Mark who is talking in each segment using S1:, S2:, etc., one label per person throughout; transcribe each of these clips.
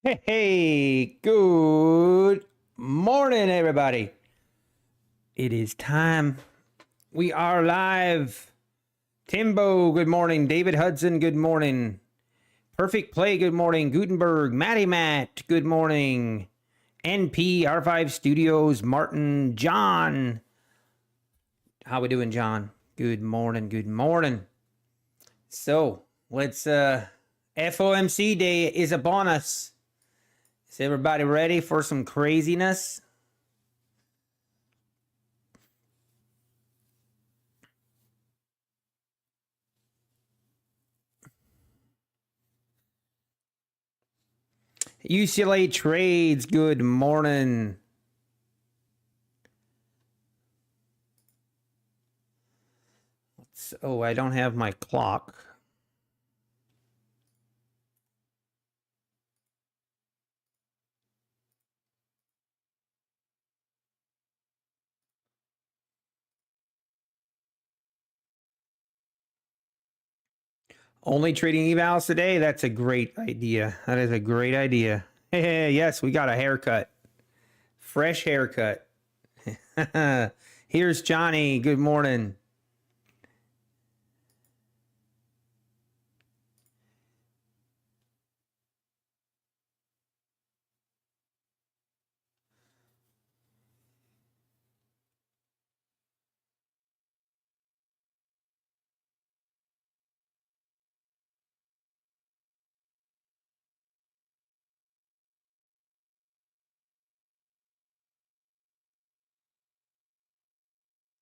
S1: Hey, good morning, everybody. It is time. We are live. Timbo, good morning. David Hudson, good morning. Perfect Play, good morning. Gutenberg, Matty Matt, good morning. NP, R5 Studios, Martin, John. How we doing, John? Good morning, good morning. So, let's, FOMC day is upon us. Is everybody ready for some craziness? UCLA Trades, good morning. Oh, I don't have my clock. Only trading evals today? That's a great idea. That is a great idea. Hey, yes, we got a haircut. Fresh haircut. Here's Johnny. Good morning.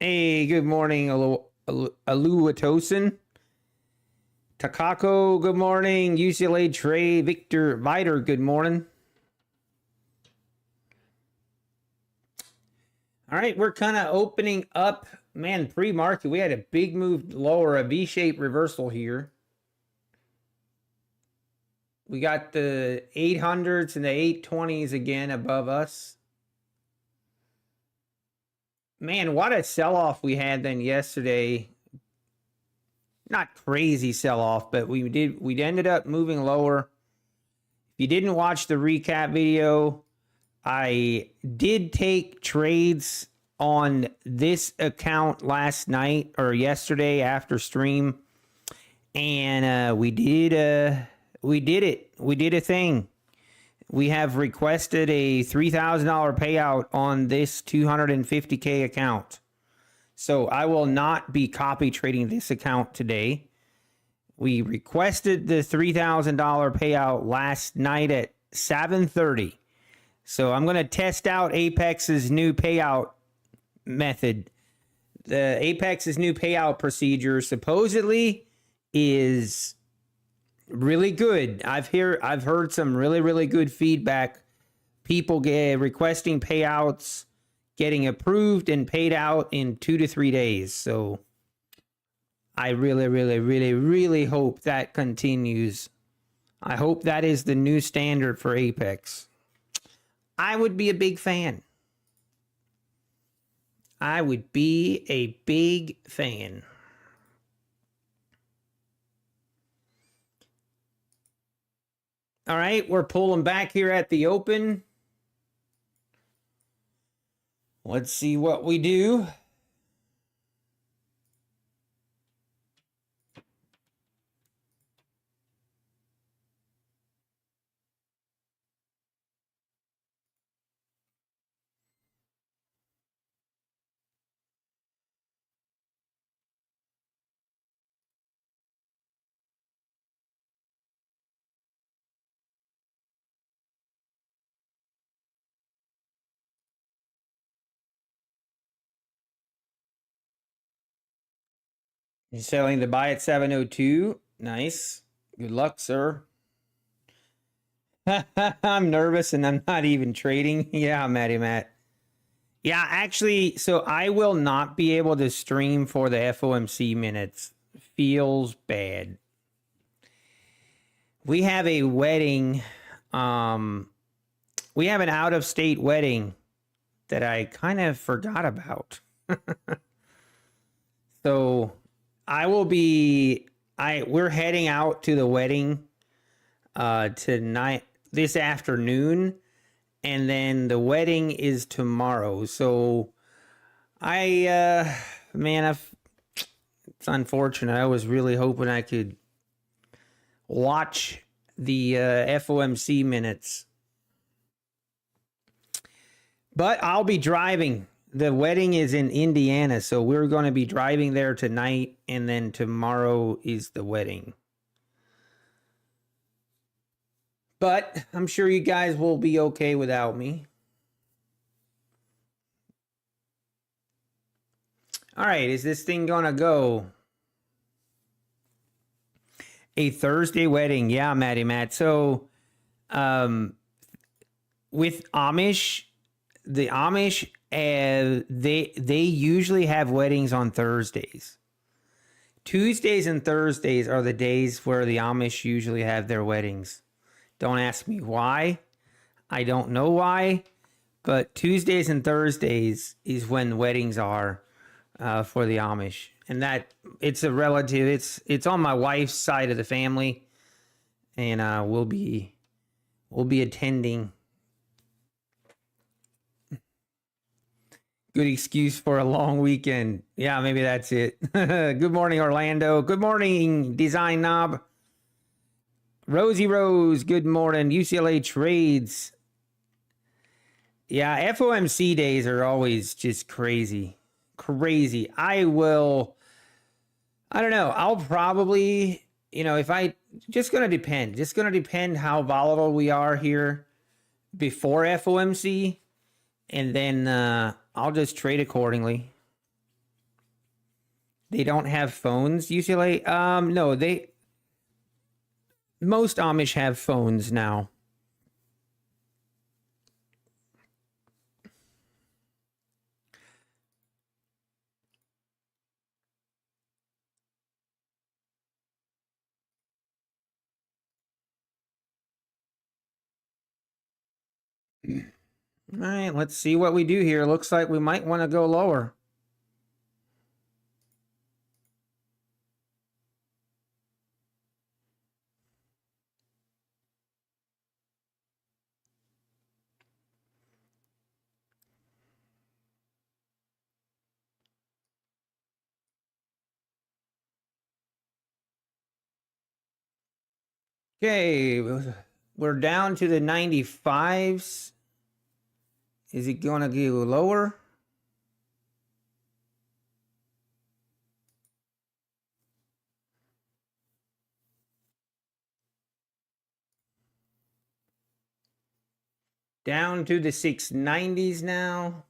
S1: Hey, good morning, Aluatosin. Takako, good morning. UCLA Trey, Victor Viter, good morning. All right, we're kind of opening up. Man, pre-market, we had a big move lower, a V-shaped reversal here. We got the 800s and the 820s again above us. Man, what a sell-off we had then yesterday. Not crazy sell-off, but we ended up moving lower. If you didn't watch the recap video, I did take trades on this account last night or yesterday after stream, and we did it. We did a thing. We have requested a $3,000 payout on this 250K account. So I will not be copy trading this account today. We requested the $3,000 payout last night at 7:30. So I'm going to test out Apex's new payout method. The Apex's new payout procedure supposedly is really good. I've heard some really good feedback. People requesting payouts, getting approved and paid out in 2 to 3 days. So I really hope that continues. I hope that is the new standard for Apex. I would be a big fan. I would be a big fan. All right, we're pulling back here at the open. Let's see what we do. You're selling the buy at 702. Nice. Good luck, sir. I'm nervous and I'm not even trading. Yeah, Matty Matt. Yeah, actually, so I will not be able to stream for the FOMC minutes. Feels bad. We have a wedding. We have an out-of-state wedding that I kind of forgot about. So I will be, we're heading out to the wedding tonight, this afternoon, and then the wedding is tomorrow. So man, it's unfortunate. I was really hoping I could watch the FOMC minutes, but I'll be driving. The wedding is in Indiana, so we're going to be driving there tonight, and then tomorrow is the wedding. But I'm sure you guys will be okay without me. All right, is this thing going to go? A Thursday wedding. Yeah, Matt. So, with Amish, the Amish, they usually have weddings on Thursdays. Tuesdays and Thursdays are the days where the Amish usually have their weddings. Don't ask me why. I don't know why, but Tuesdays and Thursdays is when weddings are for the Amish, and that it's a relative. It's on my wife's side of the family, and we'll be attending. Good excuse for a long weekend. Yeah, maybe that's it. Good morning, Orlando. Good morning, Design Knob. Rosie Rose, good morning. UCLA Trades. Yeah, FOMC days are always just crazy. Crazy. I don't know. I'll probably, just going to depend. Just going to depend how volatile we are here before FOMC. And then I'll just trade accordingly. They don't have phones, UCLA? No, most Amish have phones now. All right, let's see what we do here. Looks like we might want to go lower. Okay, we're down to the 95s. Is it going to go lower? Down to the 690s now.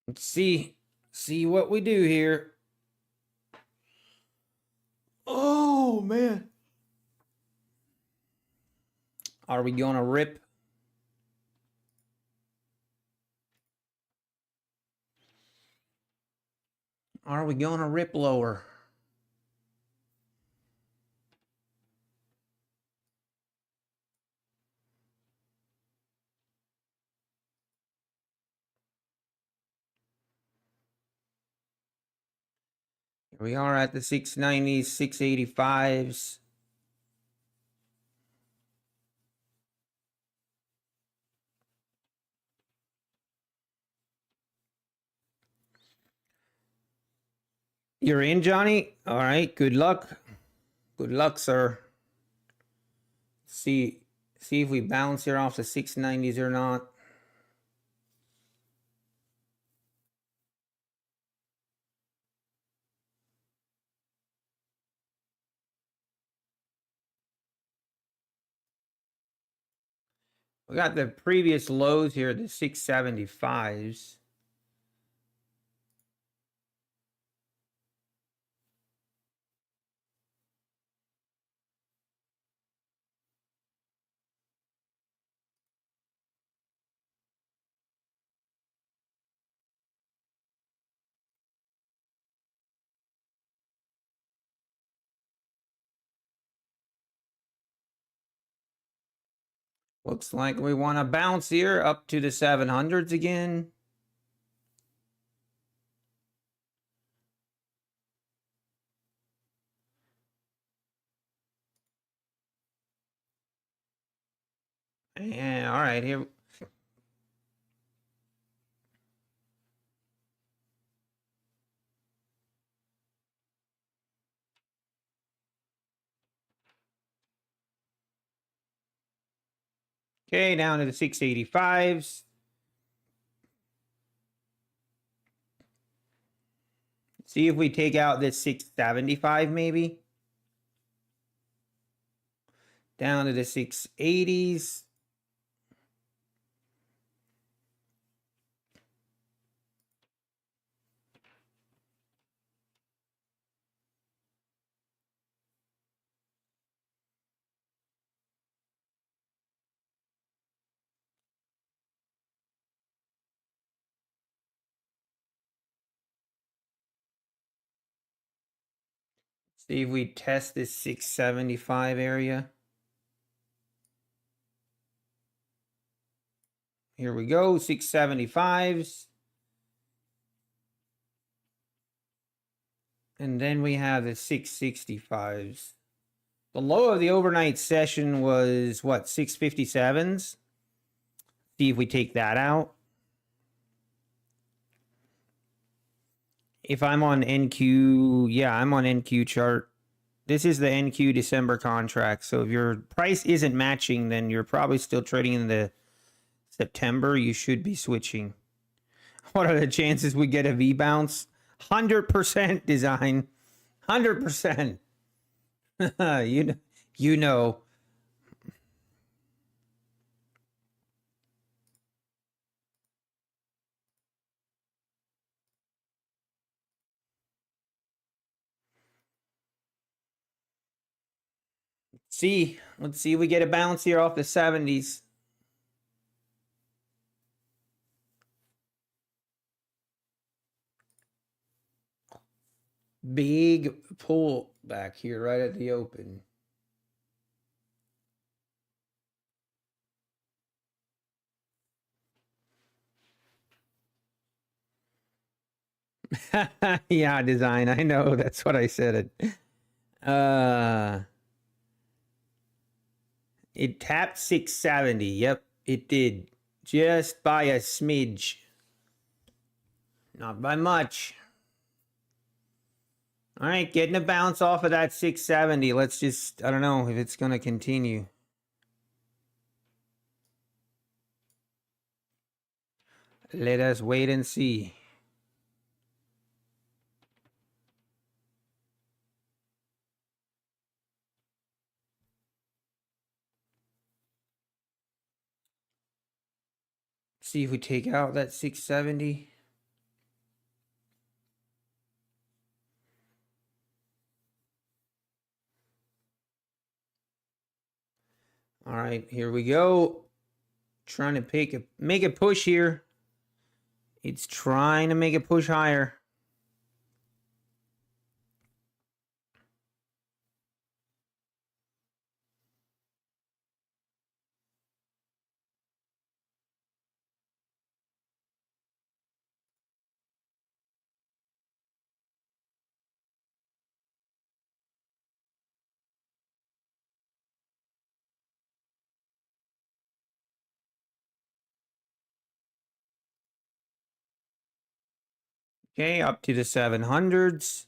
S1: Let's see what we do here. Oh, man. Are we going to rip? Are we going to rip lower? Here we are at the 690s, 685s. You're in, Johnny? All right, good luck. Good luck, sir. See if we bounce here off the 690s or not. We got the previous lows here, the 675s. Looks like we want to bounce here up to the 700s again. Yeah, all right, here. Okay, down to the 685s. See if we take out this 675 maybe. Down to the 680s. See if we test this 675 area. Here we go, 675s. And then we have the 665s. The low of the overnight session was what, 657s? See if we take that out. If I'm on NQ, yeah, I'm on NQ chart. This is the NQ December contract. So if your price isn't matching, then you're probably still trading in the September. You should be switching. What are the chances we get a V bounce? 100% design. 100%. you know. Let's see if we get a bounce here off the 70s. Big pull back here right at the open. Yeah, design. I know. That's what I said. It tapped 670. Yep, it did. Just by a smidge. Not by much. All right, getting a bounce off of that 670. Let's just, I don't know if it's going to continue. Let us wait and see. See if we take out that 670. All right, here we go. Trying to make a push here. It's trying to make a push higher. Okay, up to the 700s.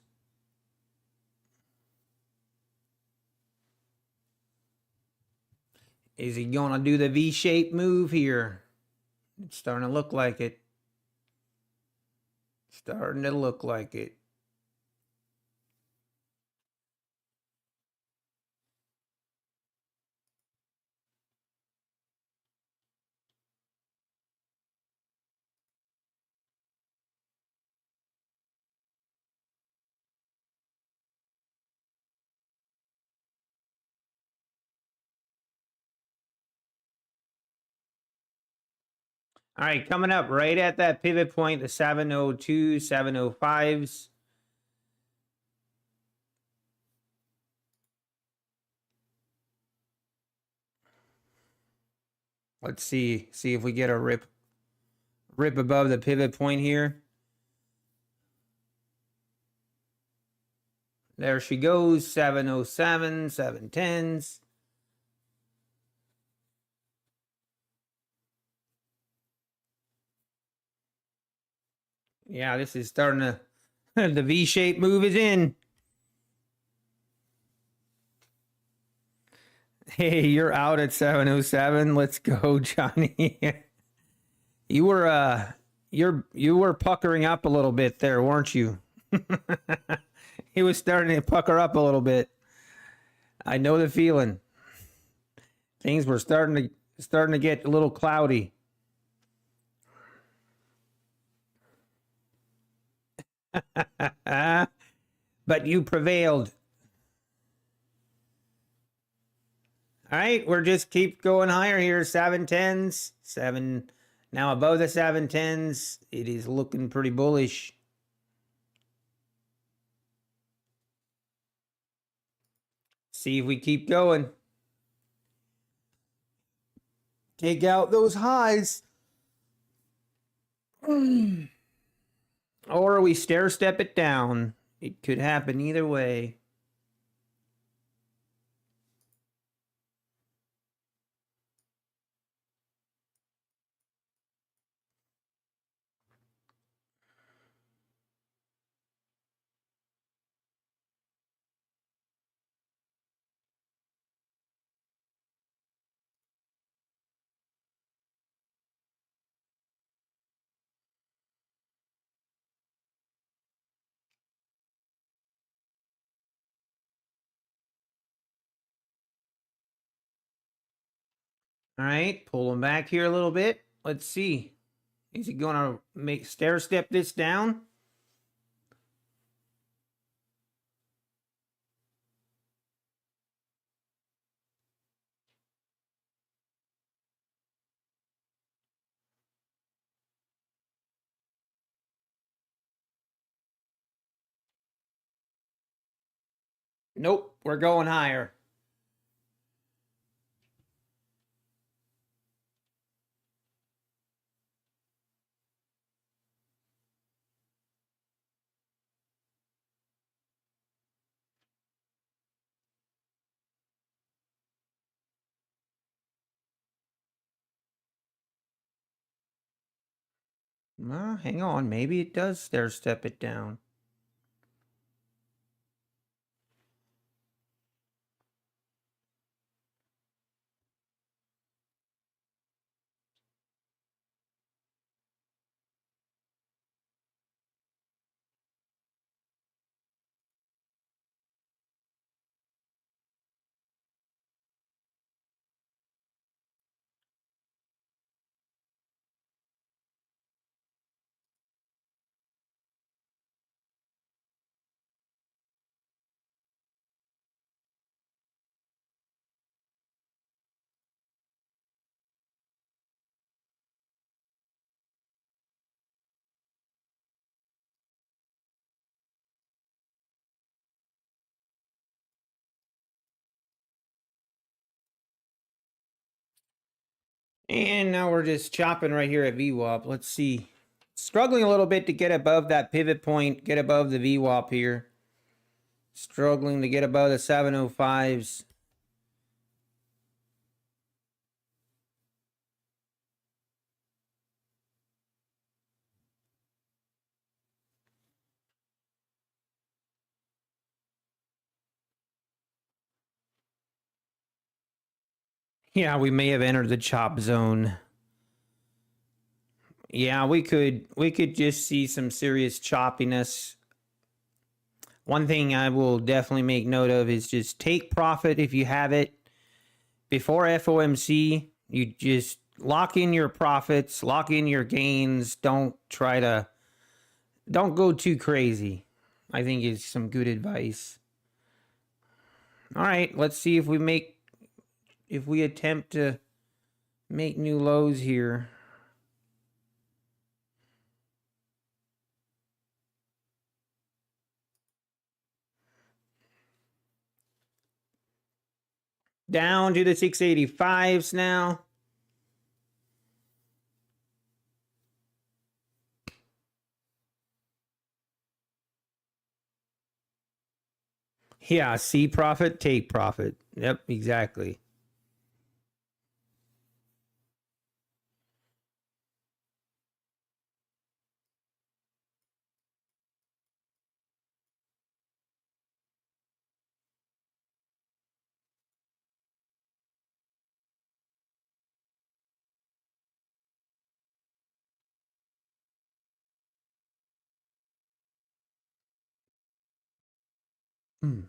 S1: Is he going to do the V-shaped move here? It's starting to look like it. Starting to look like it. All right, coming up right at that pivot point, the 702, 705s. Let's see if we get a rip above the pivot point here. There she goes, 707, 710s. Yeah, this is starting to, the V-shaped move is in. Hey, you're out at 707. Let's go, Johnny. You were you were puckering up a little bit there, weren't you? He was starting to pucker up a little bit. I know the feeling. Things were starting to get a little cloudy. But you prevailed. All right, we're just keep going higher here. 710s, 7 now above the 710s. It is looking pretty bullish. See if we keep going. Take out those highs. Or we stair step it down. It could happen either way. All right, pull them back here a little bit. Let's see. Is he going to make stair step this down? Nope, we're going higher. Hang on, maybe it does stair step it down. And now we're just chopping right here at VWAP. Let's see. Struggling a little bit to get above that pivot point, get above the VWAP here. Struggling to get above the 705s. Yeah, we may have entered the chop zone. Yeah, we could just see some serious choppiness. One thing I will definitely make note of is just take profit if you have it. Before FOMC, you just lock in your profits, lock in your gains. Don't go too crazy. I think is some good advice. All right, let's see if we attempt to make new lows here. Down to the 685s now. Yeah, see profit, take profit. Yep, exactly. Hmm.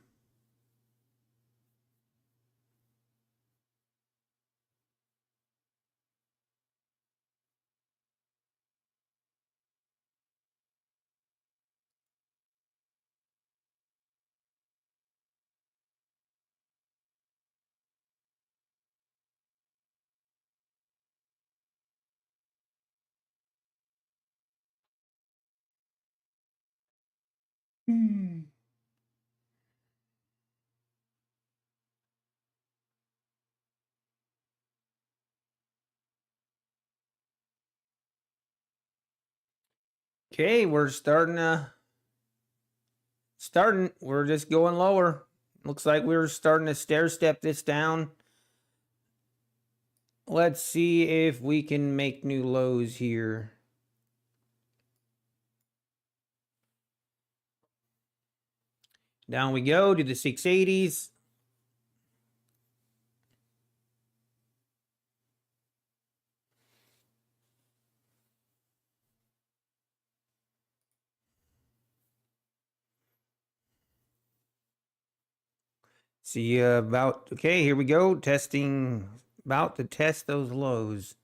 S1: Hmm. Okay, we're starting. We're just going lower. Looks like we're starting to stair step this down. Let's see if we can make new lows here. Down we go to the 680s. See about, okay, here we go. Testing, about to test those lows.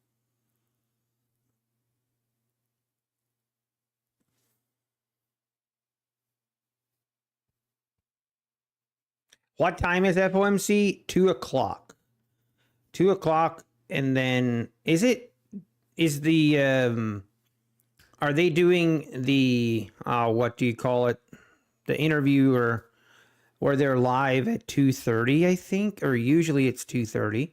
S1: What time is FOMC? 2 o'clock. 2 o'clock. And then is the, are they doing the, what do you call it? The interview or where they're live at 2:30, I think, or usually it's 2:30.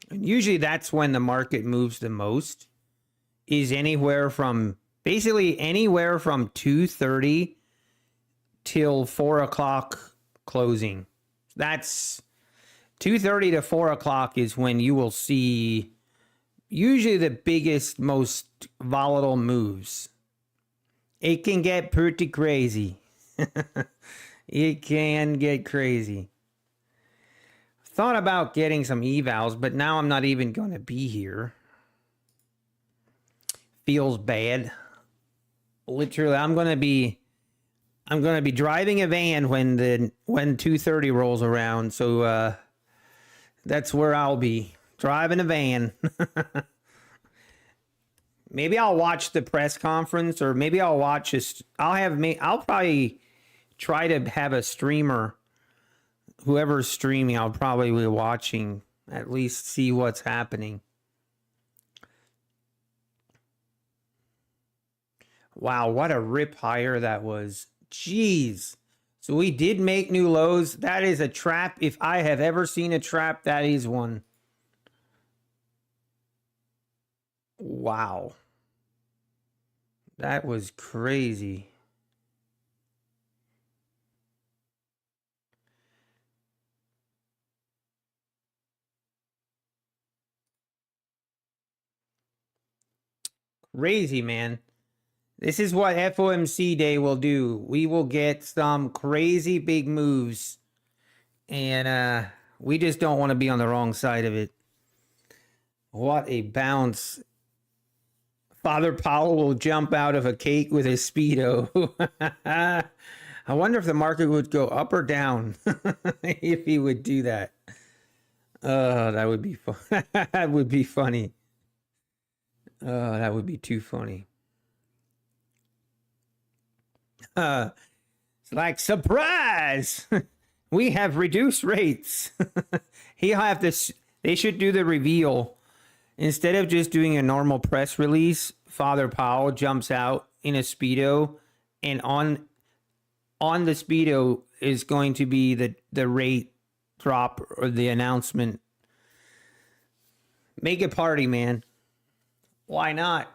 S1: And usually that's when the market moves the most, is anywhere from basically anywhere from 2:30 till 4 o'clock closing. That's 2:30 to 4 o'clock is when you will see usually the biggest, most volatile moves. It can get pretty crazy. It can get crazy. Thought about getting some evals, but now I'm not even going to be here. Feels bad. Literally, I'm going to be driving a van when 2:30 rolls around. So that's where I'll be, driving a van. Maybe I'll watch the press conference, or maybe I'll watch I'll probably try to have a streamer. Whoever's streaming, I'll probably be watching, at least see what's happening. Wow, what a rip higher that was. Jeez. So we did make new lows. That is a trap. If I have ever seen a trap, that is one. Wow. That was crazy. Crazy, man. This is what FOMC day will do. We will get some crazy big moves, and we just don't want to be on the wrong side of it. What a bounce. Father Powell will jump out of a cake with a Speedo. I wonder if the market would go up or down if he would do that. Oh, that would be fun. That would be funny. Oh, that would be too funny. It's like, surprise! We have reduced rates. He'll have this. They should do the reveal. Instead of just doing a normal press release, Father Powell jumps out in a Speedo, and on the Speedo is going to be the rate drop or the announcement. Make a party, man. Why not?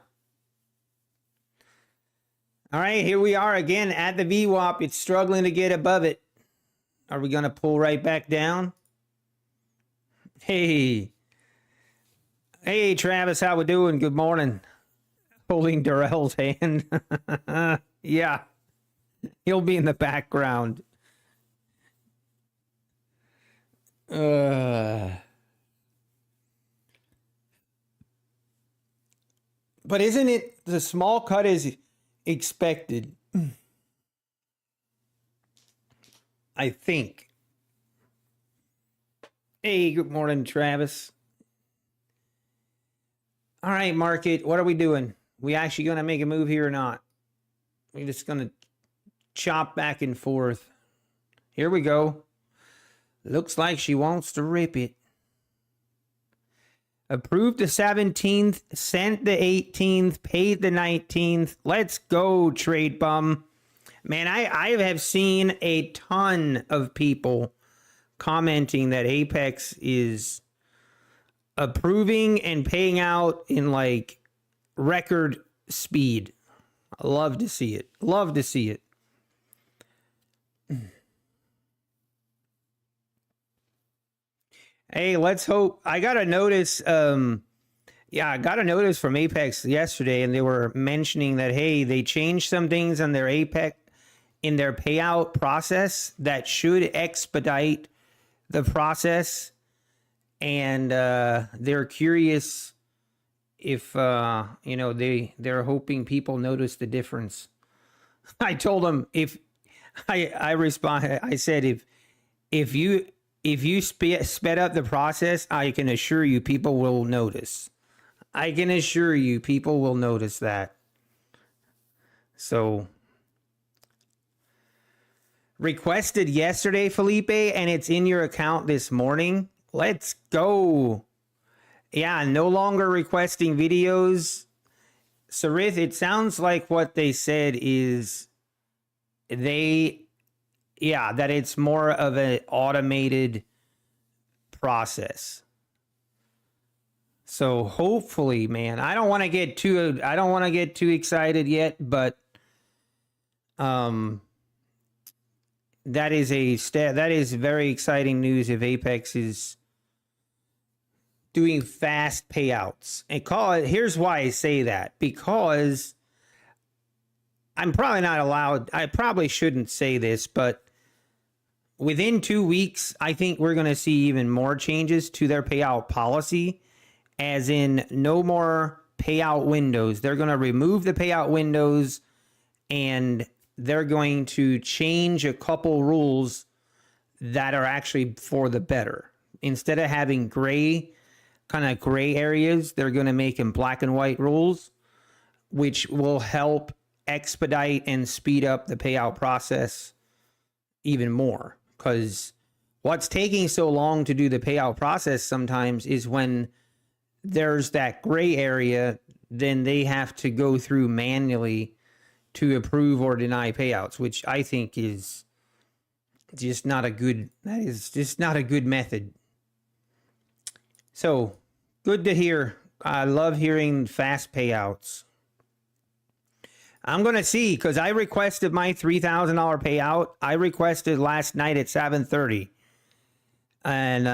S1: All right, here we are again at the VWAP. It's struggling to get above it. Are we going to pull right back down? Hey. Hey, Travis, how we doing? Good morning. Holding Darrell's hand. Yeah. He'll be in the background. But isn't it the small cut is expected? I think. Hey, good morning, Travis. All right, market, what are we doing? We actually going to make a move here or not? We're just going to chop back and forth. Here we go. Looks like she wants to rip it. Approved the 17th, sent the 18th, paid the 19th. Let's go, trade bum. Man, I have seen a ton of people commenting that Apex is approving and paying out in like record speed. I love to see it. Love to see it. Hey, let's hope. I got a notice. I got a notice from Apex yesterday, and they were mentioning that, hey, they changed some things on their Apex in their payout process that should expedite the process. And they're curious if they're hoping people notice the difference. I told them I said if you sped up the process, I can assure you people will notice. I can assure you people will notice that. So requested yesterday, Felipe, and it's in your account this morning. Let's go. Yeah, no longer requesting videos. Sarith, it sounds like what they said is that it's more of an automated process. So hopefully, man, I don't want to get too excited yet, but that is very exciting news if Apex is doing fast payouts. And here's why I say that, because I'm probably not allowed, I probably shouldn't say this, but within 2 weeks, I think we're going to see even more changes to their payout policy, as in no more payout windows. They're going to remove the payout windows, and they're going to change a couple rules that are actually for the better. Instead of having gray areas, they're going to make them black and white rules, which will help expedite and speed up the payout process even more. Because what's taking so long to do the payout process sometimes is when there's that gray area, then they have to go through manually to approve or deny payouts, which I think is just not a good method. So good to hear. I love hearing fast payouts. I'm going to see, because I requested my $3,000 payout. I requested last night at 7:30. And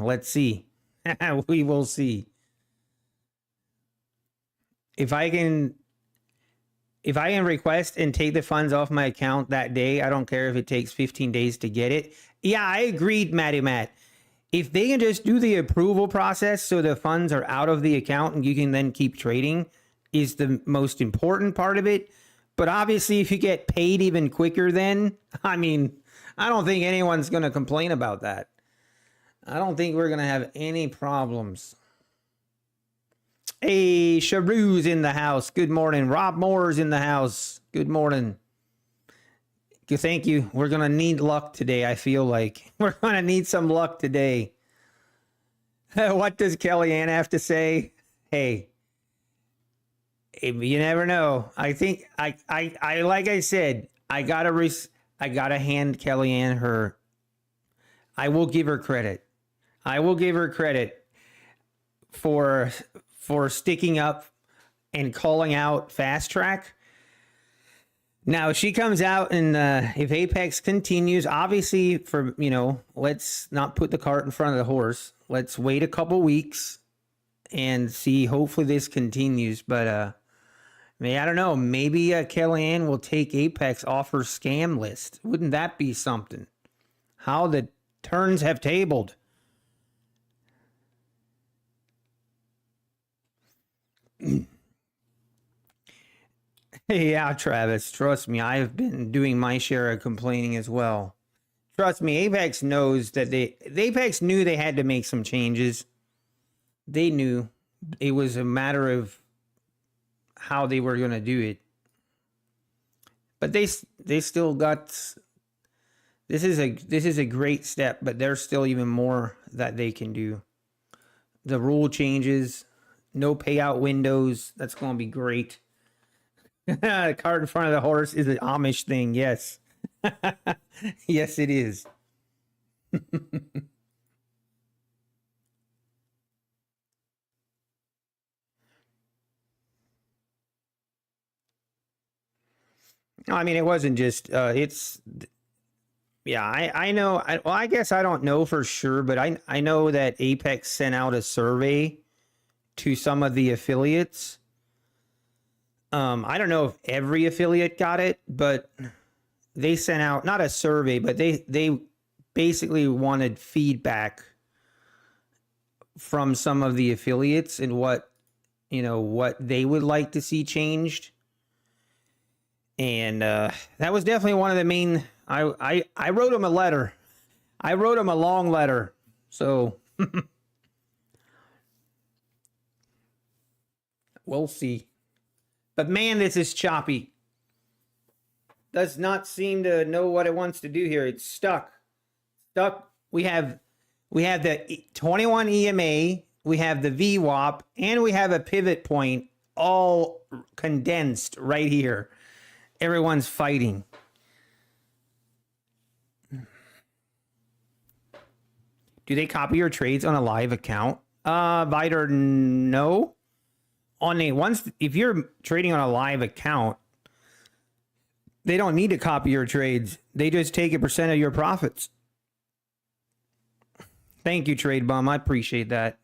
S1: let's see. We will see. If I can request and take the funds off my account that day, I don't care if it takes 15 days to get it. Yeah, I agreed, Matty Matt. If they can just do the approval process so the funds are out of the account and you can then keep trading, is the most important part of it. But obviously, if you get paid even quicker, then, I mean, I don't think anyone's going to complain about that. I don't think we're going to have any problems. Hey, Sharu's in the house. Good morning. Rob Moore's in the house. Good morning. Thank you. We're going to need luck today, I feel like. We're going to need some luck today. What does Kellyanne have to say? Hey, you never know. I think I like I said, I gotta hand Kellyanne her. I will give her credit. I will give her credit for sticking up and calling out Fast Track. Now she comes out and if Apex continues, obviously for, let's not put the cart in front of the horse. Let's wait a couple weeks and see. Hopefully this continues. But I don't know. Maybe Kellyanne will take Apex off her scam list. Wouldn't that be something? How the turns have tabled. Yeah, Travis, trust me, I've been doing my share of complaining as well. Trust me, Apex knows that Apex knew they had to make some changes. They knew it was a matter of how they were going to do it. But they still got, this is a great step, but there's still even more that they can do. The rule changes, no payout windows, that's going to be great. The cart in front of the horse is an Amish thing. Yes. Yes, it is. I mean, it wasn't just, it's, yeah, I know. Well, I guess I don't know for sure, but I know that Apex sent out a survey to some of the affiliates. I don't know if every affiliate got it, but they sent out not a survey, but they basically wanted feedback from some of the affiliates and what they would like to see changed. And that was definitely one of the main. I wrote them a letter. I wrote them a long letter. So we'll see. But man, this is choppy. Does not seem to know what it wants to do here. It's stuck. We have the 21 EMA, we have the VWAP, and we have a pivot point all condensed right here. Everyone's fighting. Do they copy your trades on a live account? Vider, no. If you're trading on a live account, they don't need to copy your trades. They just take a percent of your profits. Thank you, Trade Bum. I appreciate that.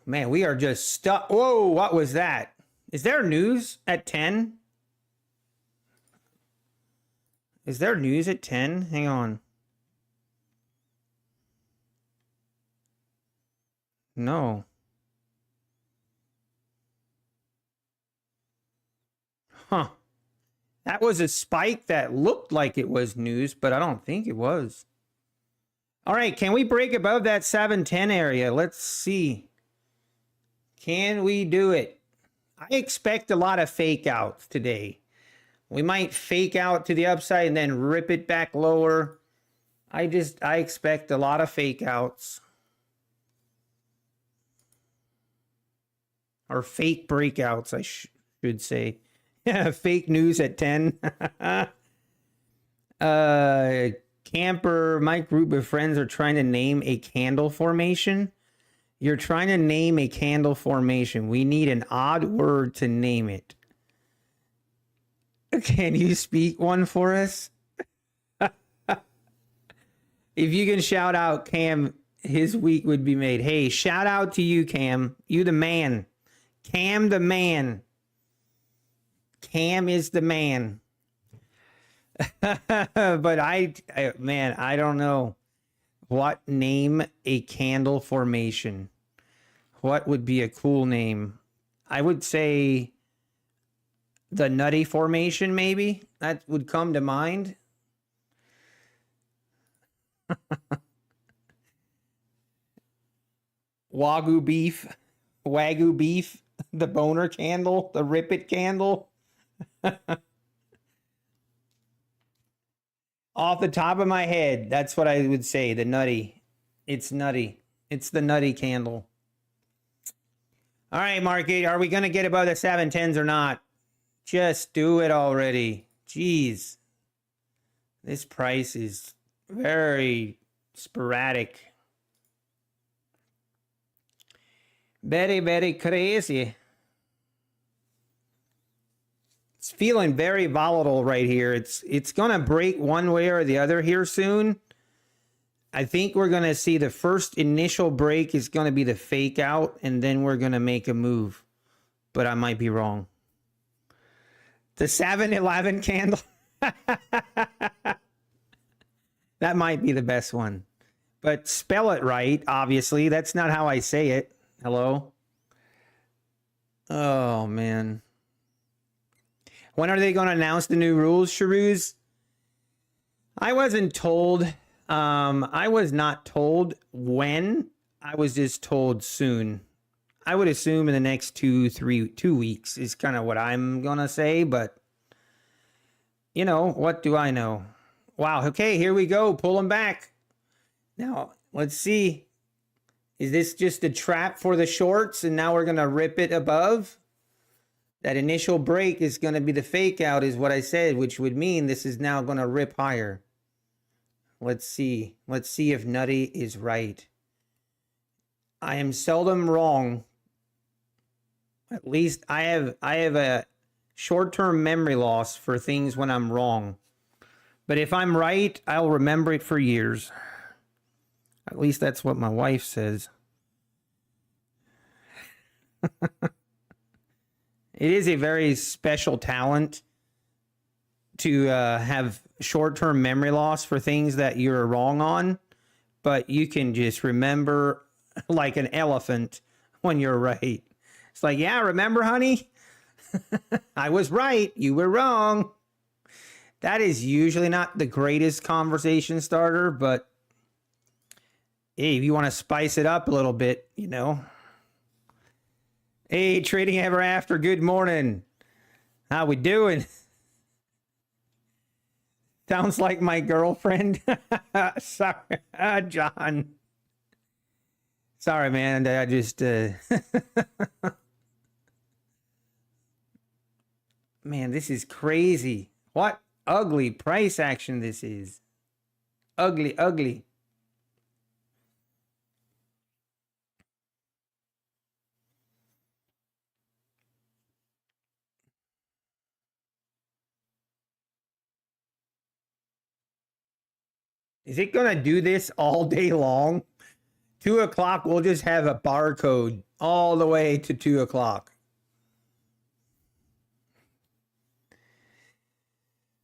S1: Man, we are just stuck. Whoa, what was that? Is there news at 10? Is there news at 10? Hang on. No. Huh. That was a spike that looked like it was news, but I don't think it was. All right, can we break above that 710 area? Let's see. Can we do it? I expect a lot of fake outs today. We might fake out to the upside and then rip it back lower. I expect a lot of fake outs. Or fake breakouts, I should say. Yeah, fake news at 10. Camper, my group of friends are trying to name a candle formation. You're trying to name a candle formation. We need an odd word to name it. Can you speak one for us? If you can shout out Cam, his week would be made. Hey, shout out to you, Cam. You the man. Cam the man. Cam is the man. But I don't know. What name a candle formation? What would be a cool name? I would say the Nutty formation, maybe. That would come to mind. Wagyu beef, the boner candle, the rip it candle. Off the top of my head, that's what I would say. The Nutty. It's Nutty. It's the Nutty candle. All right, market. Are we going to get above the 710s or not? Just do it already. Jeez. This price is very sporadic. Very, very crazy. It's feeling very volatile right here. It's going to break one way or the other here soon. I think we're going to see the first initial break is going to be the fake out, and then we're going to make a move. But I might be wrong. The 7-11 candle. That might be the best one. But spell it right, obviously. That's not how I say it. Hello? Oh, man. When are they going to announce the new rules, Sharuz? I wasn't told. I was not told when. I was just told soon. I would assume in the next 2 weeks is kind of what I'm going to say. But, you know, what do I know? Wow. Okay, here we go. Pull them back. Now, let's see. Is this just a trap for the shorts and now we're going to rip it above? That initial break is going to be the fake out is what I said, which would mean this is now going to rip higher. Let's see. Let's see if Nutty is right. I am seldom wrong. At least I have a short-term memory loss for things when I'm wrong. But if I'm right, I'll remember it for years. At least that's what my wife says. It is a very special talent to have short-term memory loss for things that you're wrong on, but you can just remember like an elephant when you're right. It's like, yeah, remember, honey? I was right. You were wrong. That is usually not the greatest conversation starter, but hey, if you want to spice it up a little bit, you know. Hey, Trading Ever After, good morning. How we doing? Sounds like my girlfriend. Sorry, John. Sorry, man. I just... Man, this is crazy. What ugly price action this is. Ugly, ugly. Is it going to do this all day long? 2 o'clock, we'll just have a barcode all the way to 2 o'clock.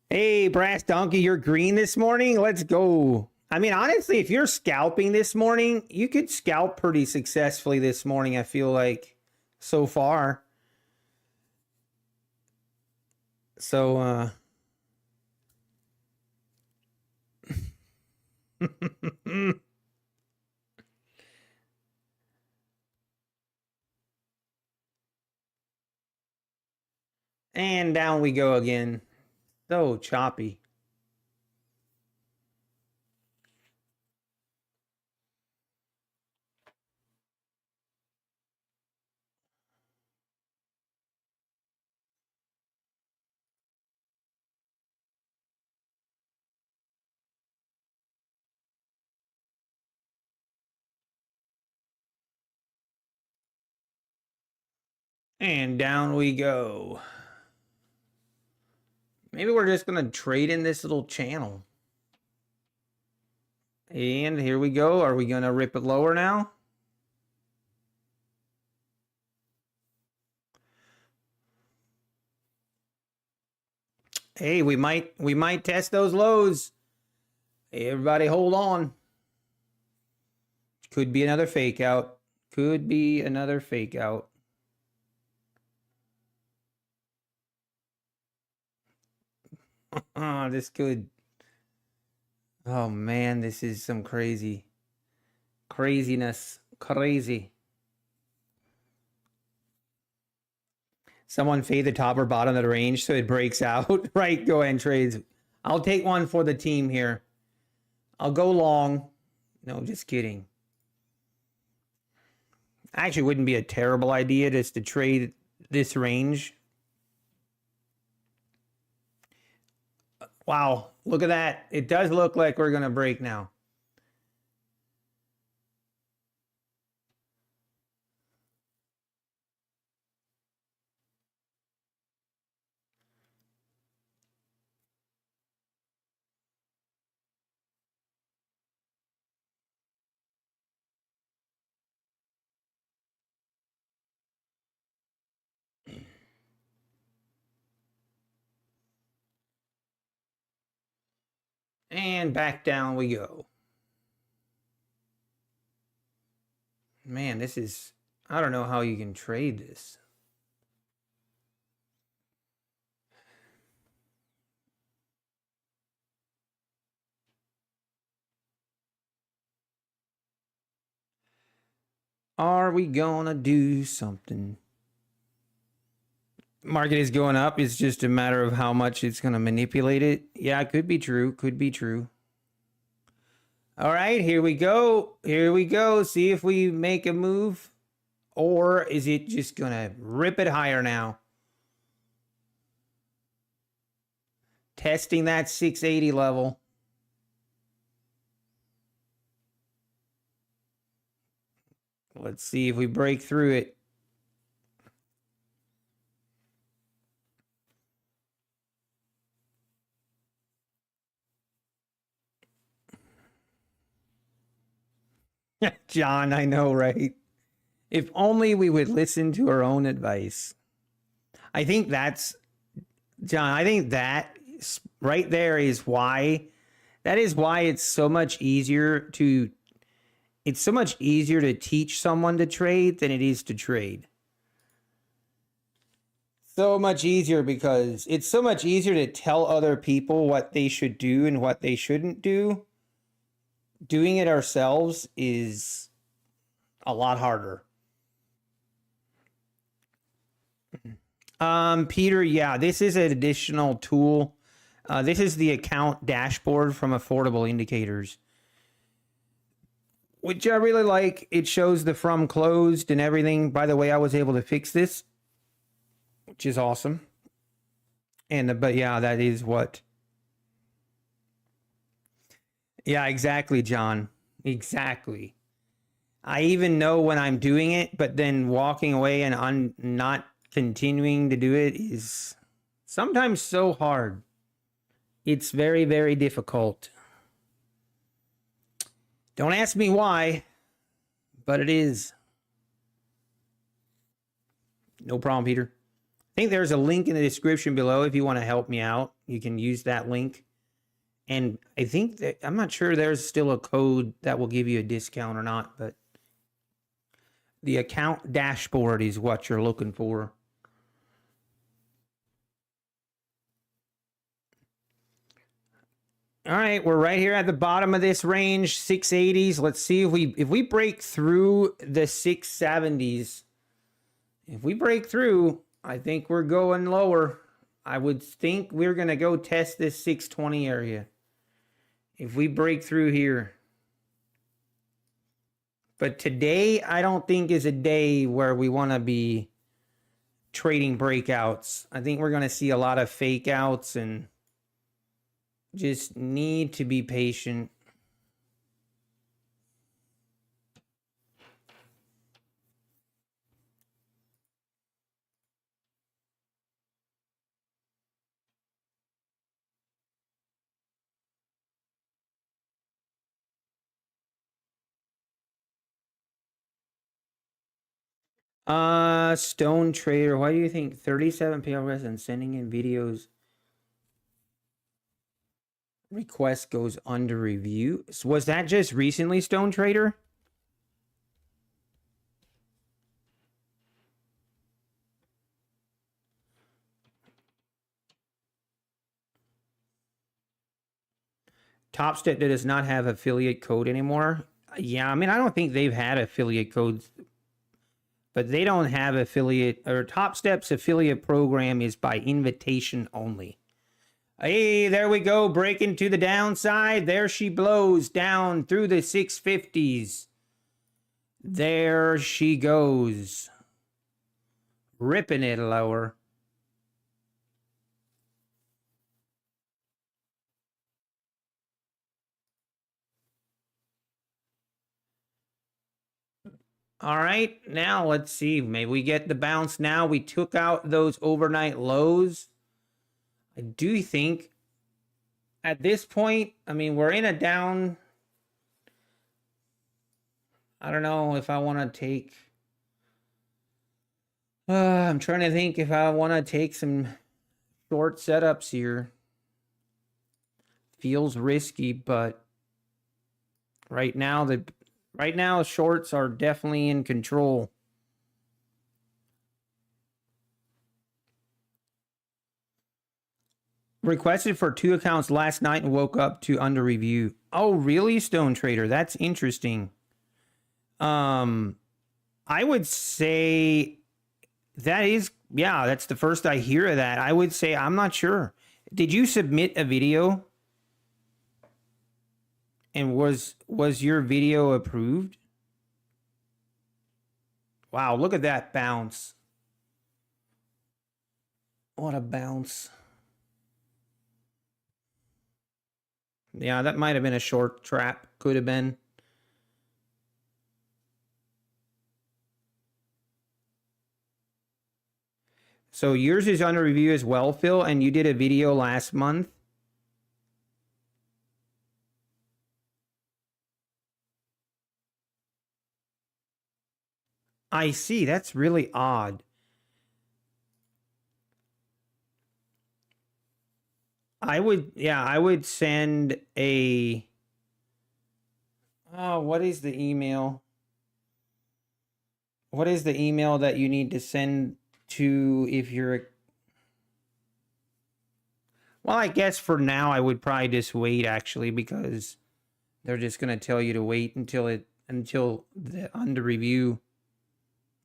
S1: Hey, Brass Donkey, you're green this morning? Let's go. I mean, honestly, if you're scalping this morning, you could scalp pretty successfully this morning, I feel like, so far. So, and down we go again. So choppy. And down we go. Maybe we're just going to trade in this little channel. And here we go. Are we going to rip it lower now? Hey, we might test those lows. Hey, everybody hold on. Could be another fake out. Could be another fake out. This could. Oh man, this is some craziness. Crazy. Someone fade the top or bottom of the range so it breaks out. Right, go ahead and trades. I'll take one for the team here. I'll go long. No, just kidding. Actually, wouldn't be a terrible idea just to trade this range. Wow, look at that. It does look like we're going to break now. And back down we go. Man, this is, I don't know how you can trade this. Are we gonna do something? Market is going up. It's just a matter of how much it's gonna manipulate it. Yeah, it could be true. Could be true. All right, here we go. Here we go. See if we make a move. Or is it just gonna rip it higher now? Testing that 680 level. Let's see if we break through it. John, I know, right? If only we would listen to our own advice. I think that's, John, I think that right there is why, that is why it's so much easier to, it's so much easier to teach someone to trade than it is to trade. So much easier because it's so much easier to tell other people what they should do and what they shouldn't do. Doing it ourselves is a lot harder. Peter, yeah, this is an additional tool. This is the account dashboard from Affordable Indicators, which I really like. It shows the from closed and everything. By the way, I was able to fix this, which is awesome. And but yeah, that is what. Yeah, exactly, John. Exactly. I even know when I'm doing it, but then walking away and not continuing to do it is sometimes so hard. It's very, very difficult. Don't ask me why, but it is. No problem, Peter. I think there's a link in the description below if you want to help me out. You can use that link. And I think that, I'm not sure there's still a code that will give you a discount or not, but the account dashboard is what you're looking for. All right, we're right here at the bottom of this range, 680s. Let's see if we break through the 670s. If we break through, I think we're going lower. I would think we're going to go test this 620 area. If we break through here. But today, I don't think is a day where we want to be trading breakouts. I think we're going to see a lot of fake outs and just need to be patient. Stone Trader, why do you think 37 payout and sending in videos request goes under review? So was that just recently, Stone Trader? Top Step does not have affiliate code anymore. Yeah, I mean, I don't think they've had affiliate codes, but they don't have affiliate, or Top Step's affiliate program is by invitation only. Hey, there we go, breaking to the downside. There she blows down through the 650s. There she goes. Ripping it lower. All right, now let's see. Maybe we get the bounce now. We took out those overnight lows. I do think at this point, I mean, we're in a down. I don't know if I want to take. I'm trying to think if I want to take some short setups here. feels risky, but right now shorts are definitely in control. Requested for 2 accounts last night and woke up to under review. Oh, really, Stone Trader? That's interesting. I would say that is, yeah, that's the first I hear of that. I would say I'm not sure. Did you submit a video? And was your video approved? Wow, look at that bounce. What a bounce. Yeah, that might have been a short trap. Could have been. So yours is under review as well, Phil, and you did a video last month. I see. That's really odd. I would send a, oh, what is the email? What is the email that you need to send to if you're, well, I guess for now I would probably just wait actually, because they're just going to tell you to wait until the under review.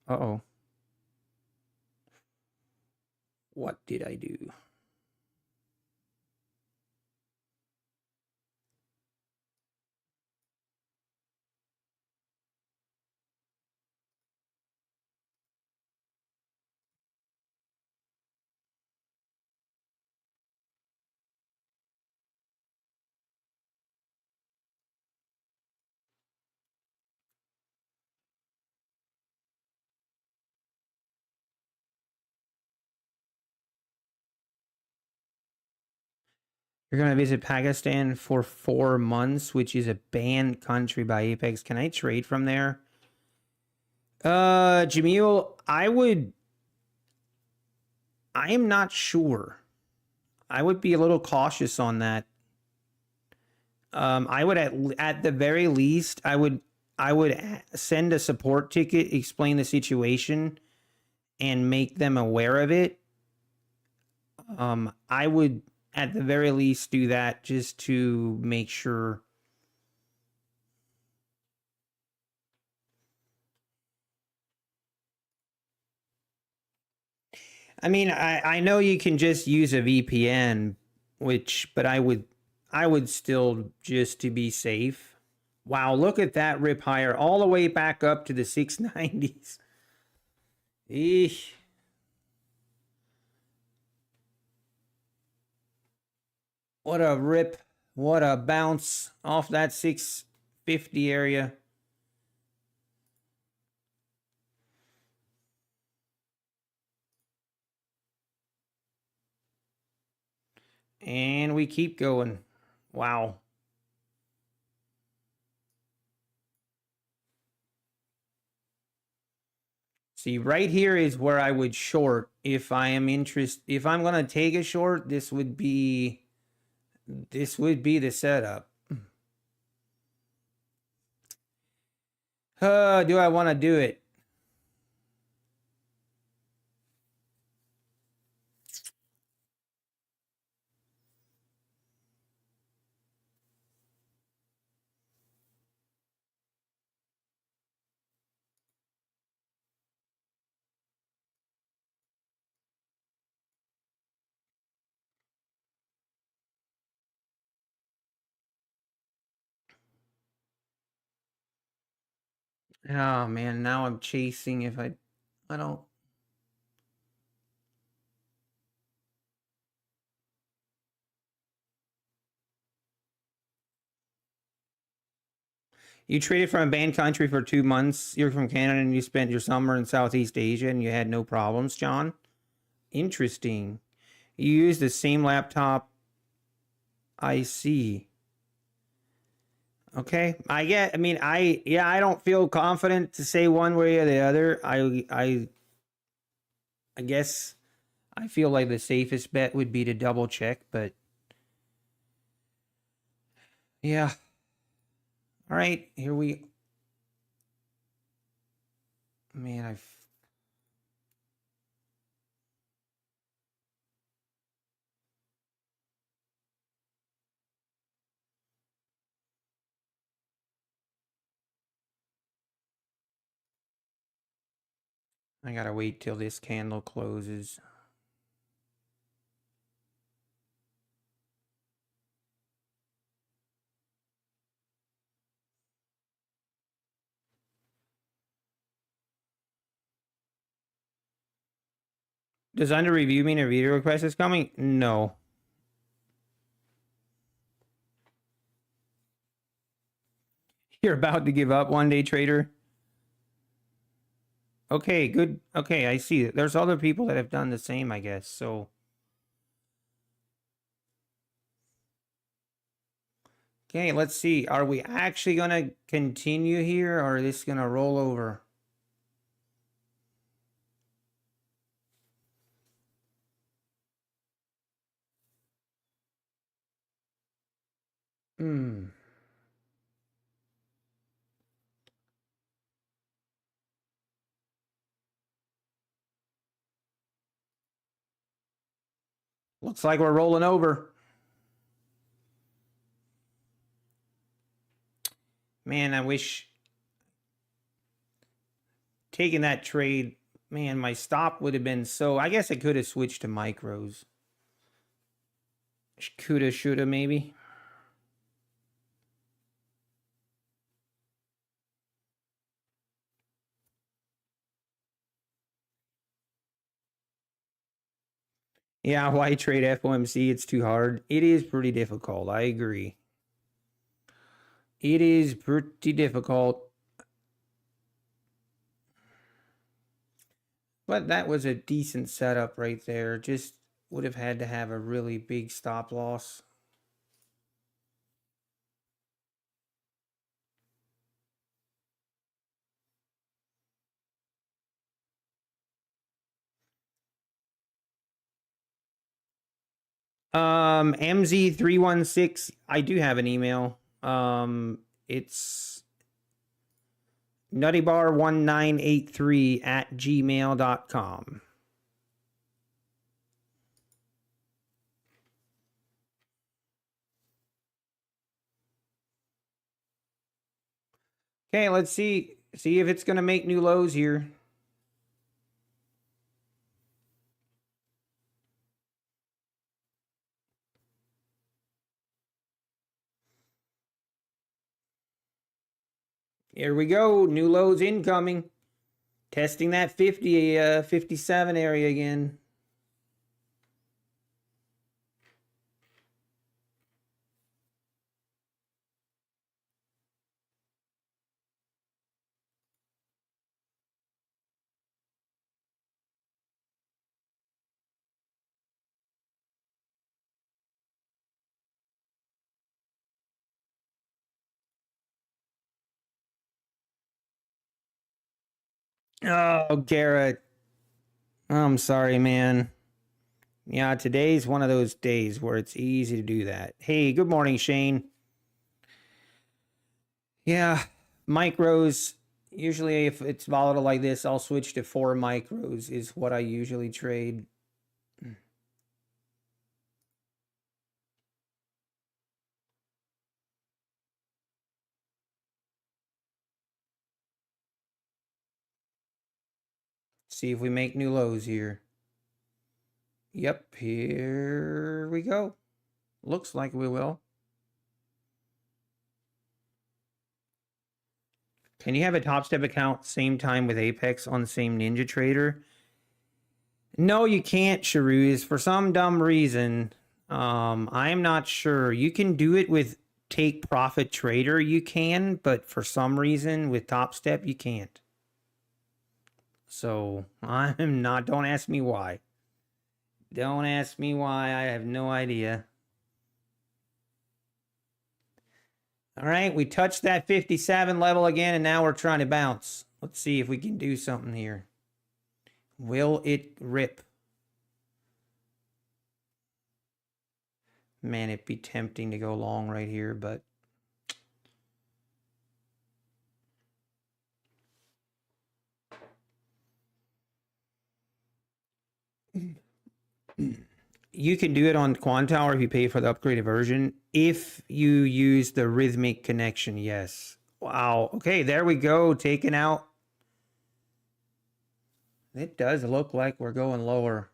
S1: Uh-oh. What did I do? You're going to visit Pakistan for 4 months, which is a banned country by Apex. Can I trade from there? Jamil, I am not sure. I would be a little cautious on that. I would at the very least, I would send a support ticket, explain the situation, and make them aware of it. I would at the very least do that just to make sure. I mean, I know you can just use a VPN, but I would still, just to be safe. Wow, look at that rip higher, all the way back up to the 690s. Eesh. What a rip. What a bounce off that 650 area. And we keep going. Wow. See, right here is where I would short if I am interested. If I'm going to take a short, this would be the setup. Do I want to do it? Oh man, now I'm chasing if I don't. You traded from a banned country for 2 months. You're from Canada and you spent your summer in Southeast Asia and you had no problems, John. Interesting. You used the same laptop. I see. Okay. I don't feel confident to say one way or the other. I guess I feel like the safest bet would be to double check, but Yeah. All right, here we. Man, I gotta wait till this candle closes. Does under review mean a video request is coming? No. You're about to give up one day, trader? Okay, good. Okay, I see it. There's other people that have done the same, I guess. So, okay, let's see. Are we actually going to continue here, or is this going to roll over? Looks like we're rolling over. Man, I wish taking that trade, man, my stop would have been so. I guess I could have switched to micros. Coulda, shoulda, maybe. Yeah, why trade FOMC? It's too hard. It is pretty difficult. I agree. It is pretty difficult. But that was a decent setup right there. Just would have had to have a really big stop loss. MZ316, I do have an email. It's nuttybar1983@gmail.com. Okay, let's see if it's going to make new lows here. Here we go. New lows incoming. Testing that 57 area again. Oh, Garrett. I'm sorry, man. Yeah, today's one of those days where it's easy to do that. Hey, good morning, Shane. Yeah, micros. Usually, if it's volatile like this, I'll switch to 4 micros, is what I usually trade. See if we make new lows here. Yep, here we go. Looks like we will. Can you have a Top Step account same time with Apex on the same Ninja Trader? No, you can't, Sharuz. For some dumb reason, I'm not sure. You can do it with Take Profit Trader, you can, but for some reason with Top Step, you can't. So I'm not, don't ask me why. Don't ask me why, I have no idea. All right, we touched that 57 level again, and now we're trying to bounce. Let's see if we can do something here. Will it rip? Man, it'd be tempting to go long right here, but You can do it on Quantower if you pay for the upgraded version. If you use the rhythmic connection, yes. Wow. Okay, there we go. Taking out. It does look like we're going lower.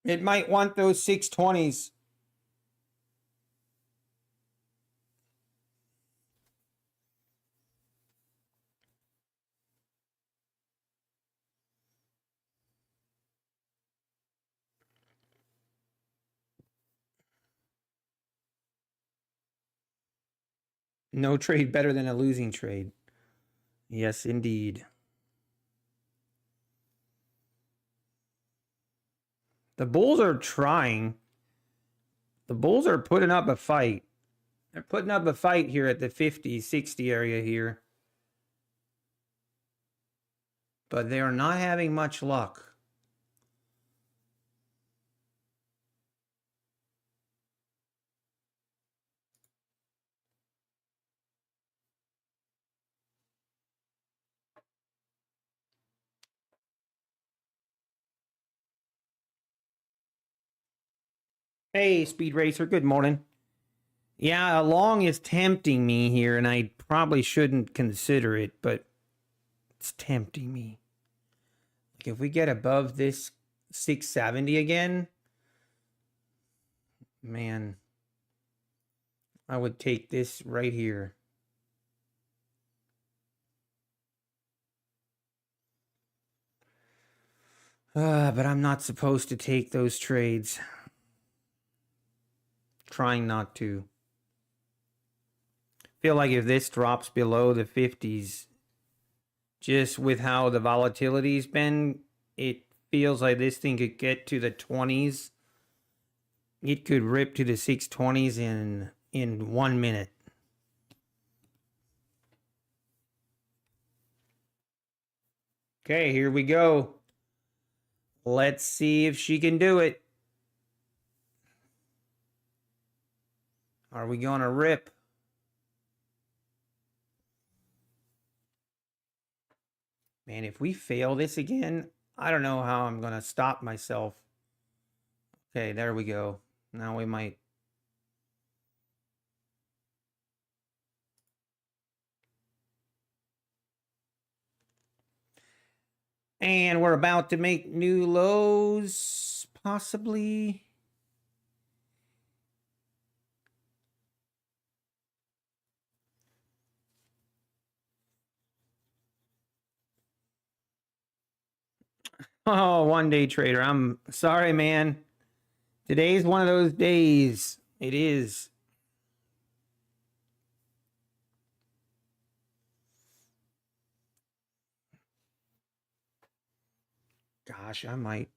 S1: It might want those 620s. No trade better than a losing trade. Yes, indeed. The Bulls are trying. The Bulls are putting up a fight. They're putting up a fight here at the 50, 60 area here. But they are not having much luck. Hey, Speed Racer, good morning. Yeah, a long is tempting me here, and I probably shouldn't consider it, but it's tempting me. Like if we get above this 670 again, man, I would take this right here. But I'm not supposed to take those trades. Trying not to. Feel like if this drops below the 50s, just with how the volatility's been, it feels like this thing could get to the 20s. It could rip to the 620s in 1 minute. Okay, here we go. Let's see if she can do it. Are we going to rip? Man, if we fail this again, I don't know how I'm going to stop myself. Okay, there we go. Now we might. And we're about to make new lows, possibly. Oh, one-day trader. I'm sorry, man. Today's one of those days. It is. Gosh, I might.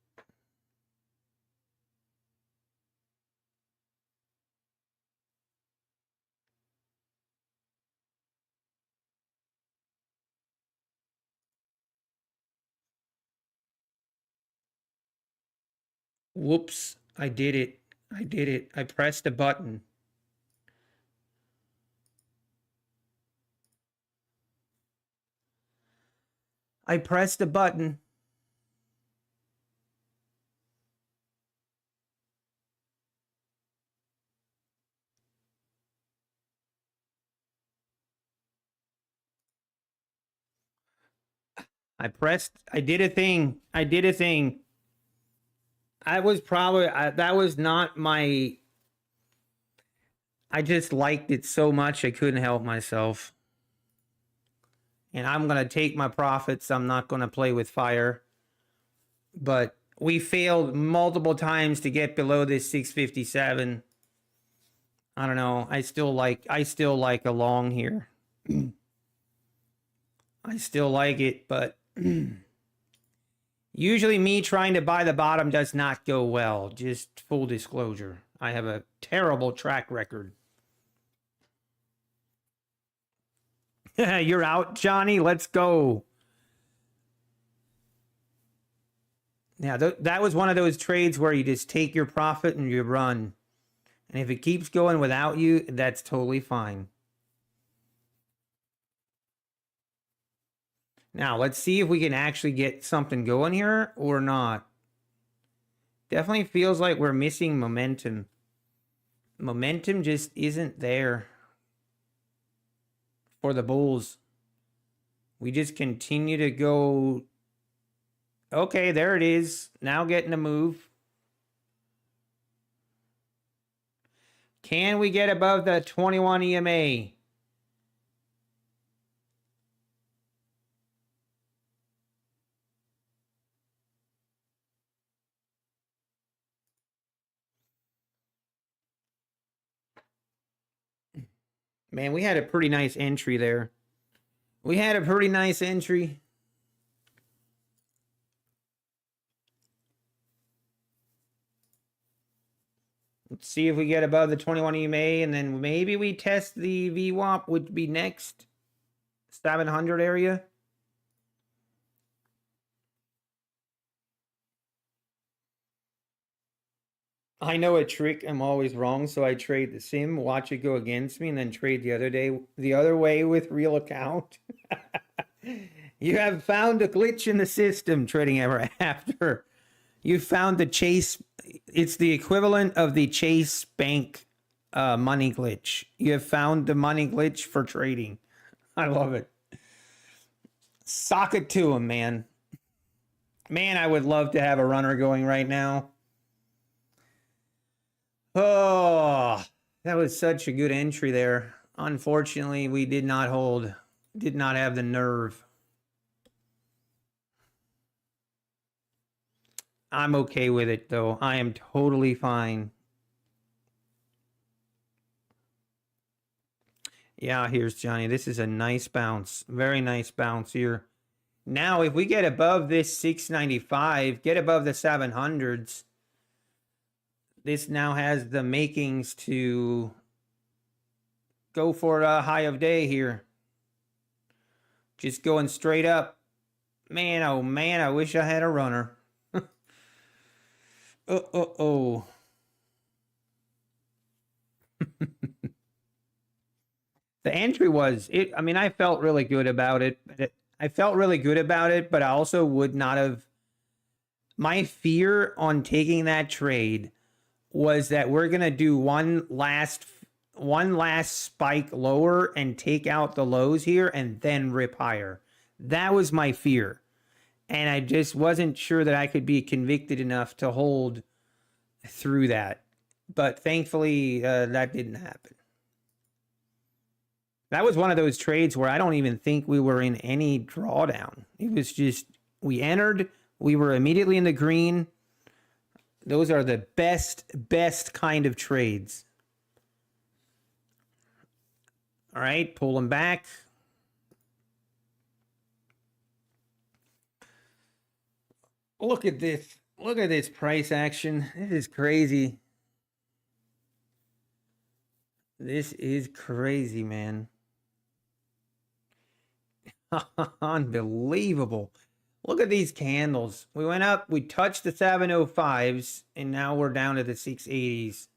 S1: Whoops, I did it. I did it. I pressed a button. I pressed a button. I did a thing. I did a thing. I was probably, that was not my, I just liked it so much I couldn't help myself. And I'm going to take my profits. I'm not going to play with fire. But we failed multiple times to get below this 657. I don't know. I still like a long here. I still like it, but usually me trying to buy the bottom does not go well. Just full disclosure. I have a terrible track record. You're out, Johnny. Let's go. Yeah, that was one of those trades where you just take your profit and you run. And if it keeps going without you, that's totally fine. Now, let's see if we can actually get something going here or not. Definitely feels like we're missing momentum. Momentum just isn't there for the bulls. We just continue to go. Okay, there it is. Now getting a move. Can we get above the 21 EMA? Man, we had a pretty nice entry there. We had a pretty nice entry. Let's see if we get above the 21 EMA, and then maybe we test the VWAP, would be next. 700 area. I know a trick. I'm always wrong, so I trade the sim, watch it go against me, and then trade the other way with real account. You have found a glitch in the system, trading ever after. You found the Chase. It's the equivalent of the Chase Bank money glitch. You have found the money glitch for trading. I love it. Sock it to him, man. Man, I would love to have a runner going right now. Oh, that was such a good entry there. Unfortunately, we did not hold. Did not have the nerve. I'm okay with it, though. I am totally fine. Yeah, here's Johnny. This is a nice bounce. Very nice bounce here. Now, if we get above this 695, get above the 700s, this now has the makings to go for a high of day here. Just going straight up. Man, oh man, I wish I had a runner. Oh. The entry was it. I mean, I felt really good about it. But I also would not have. My fear on taking that trade was that we're gonna do one last spike lower and take out the lows here and then rip higher. That was my fear, and I just wasn't sure that I could be convicted enough to hold through that. But thankfully, that didn't happen. That was one of those trades where I don't even think we were in any drawdown. It was just, we entered, we were immediately in the green. Those are the best kind of trades. All right, pull them back. Look at this. Look at this price action. This is crazy. This is crazy, man. Unbelievable. Look at these candles. We went up, we touched the 705s, and now we're down to the 680s.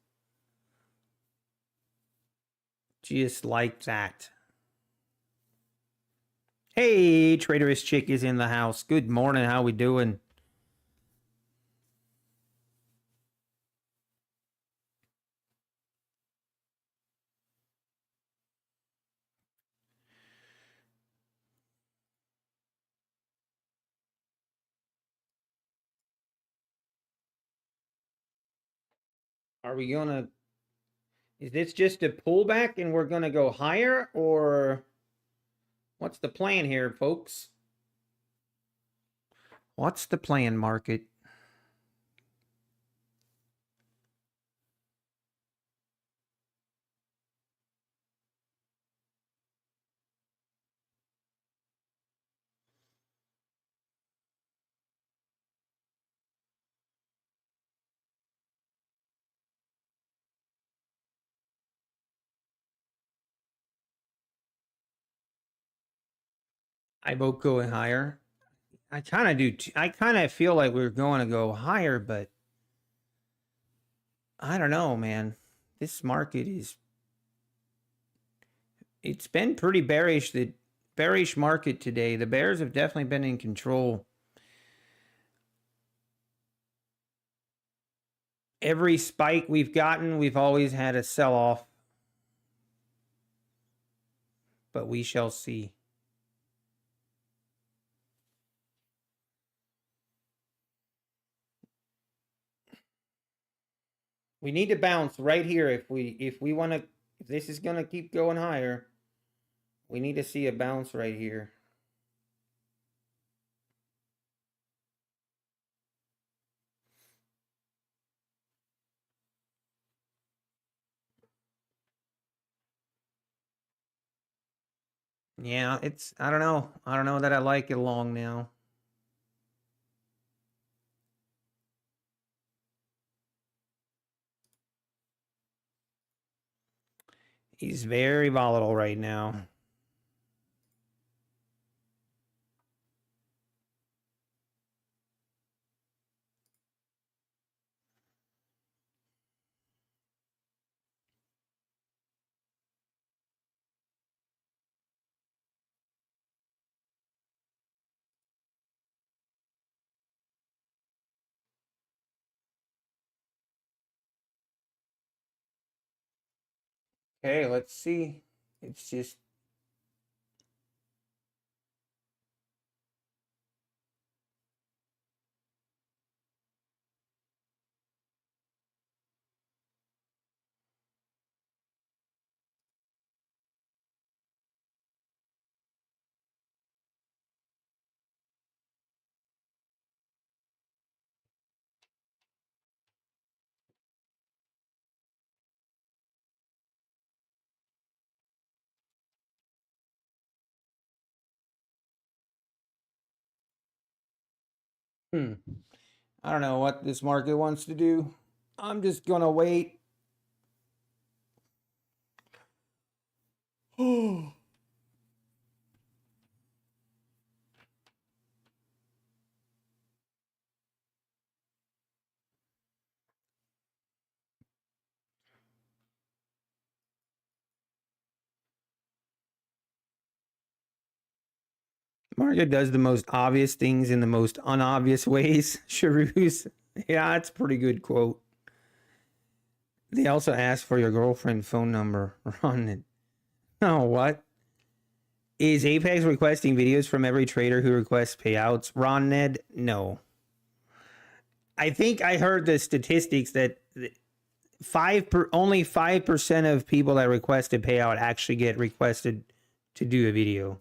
S1: Just like that. Hey, Traderist Chick is in the house. Good morning. How we doing? Are we gonna, is this just a pullback and we're gonna go higher, or what's the plan here, folks? What's the plan, market? I vote going higher. I kind of do. I kind of feel like we're going to go higher, but I don't know, man. This market is, it's been pretty bearish. That bearish market today. The bears have definitely been in control. Every spike we've gotten, we've always had a sell-off. But we shall see. We need to bounce right here if we want to, if this is going to keep going higher, we need to see a bounce right here. Yeah, it's, I don't know. I don't know that I like it long now. He's very volatile right now. Okay, let's see. It's just, I don't know what this market wants to do. I'm just going to wait. Market does the most obvious things in the most unobvious ways. Sharoos. Yeah, that's a pretty good quote. They also ask for your girlfriend phone number. Run it. Oh, what? Is Apex requesting videos from every trader who requests payouts? Ron Ned? No. I think I heard the statistics that only 5% of people that request a payout actually get requested to do a video.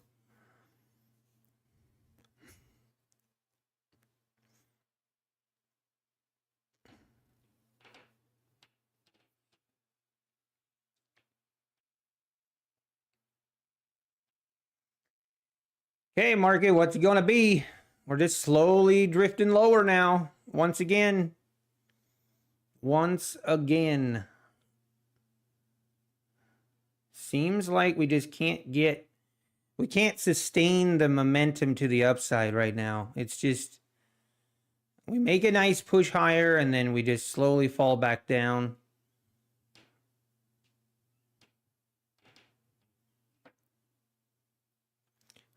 S1: Okay, market, what's it gonna be? We're just slowly drifting lower now. Once again. Seems like we just we can't sustain the momentum to the upside right now. It's just, we make a nice push higher and then we just slowly fall back down.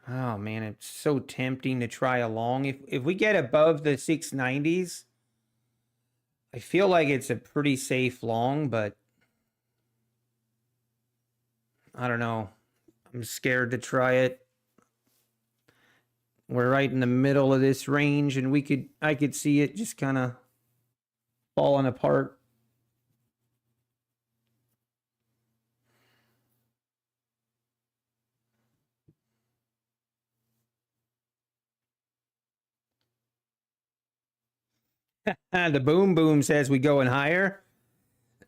S1: Oh man, it's so tempting to try a long. If we get above the 690s, I feel like it's a pretty safe long, but I don't know. I'm scared to try it. We're right in the middle of this range and I could see it just kind of falling apart. The boom boom says we going higher.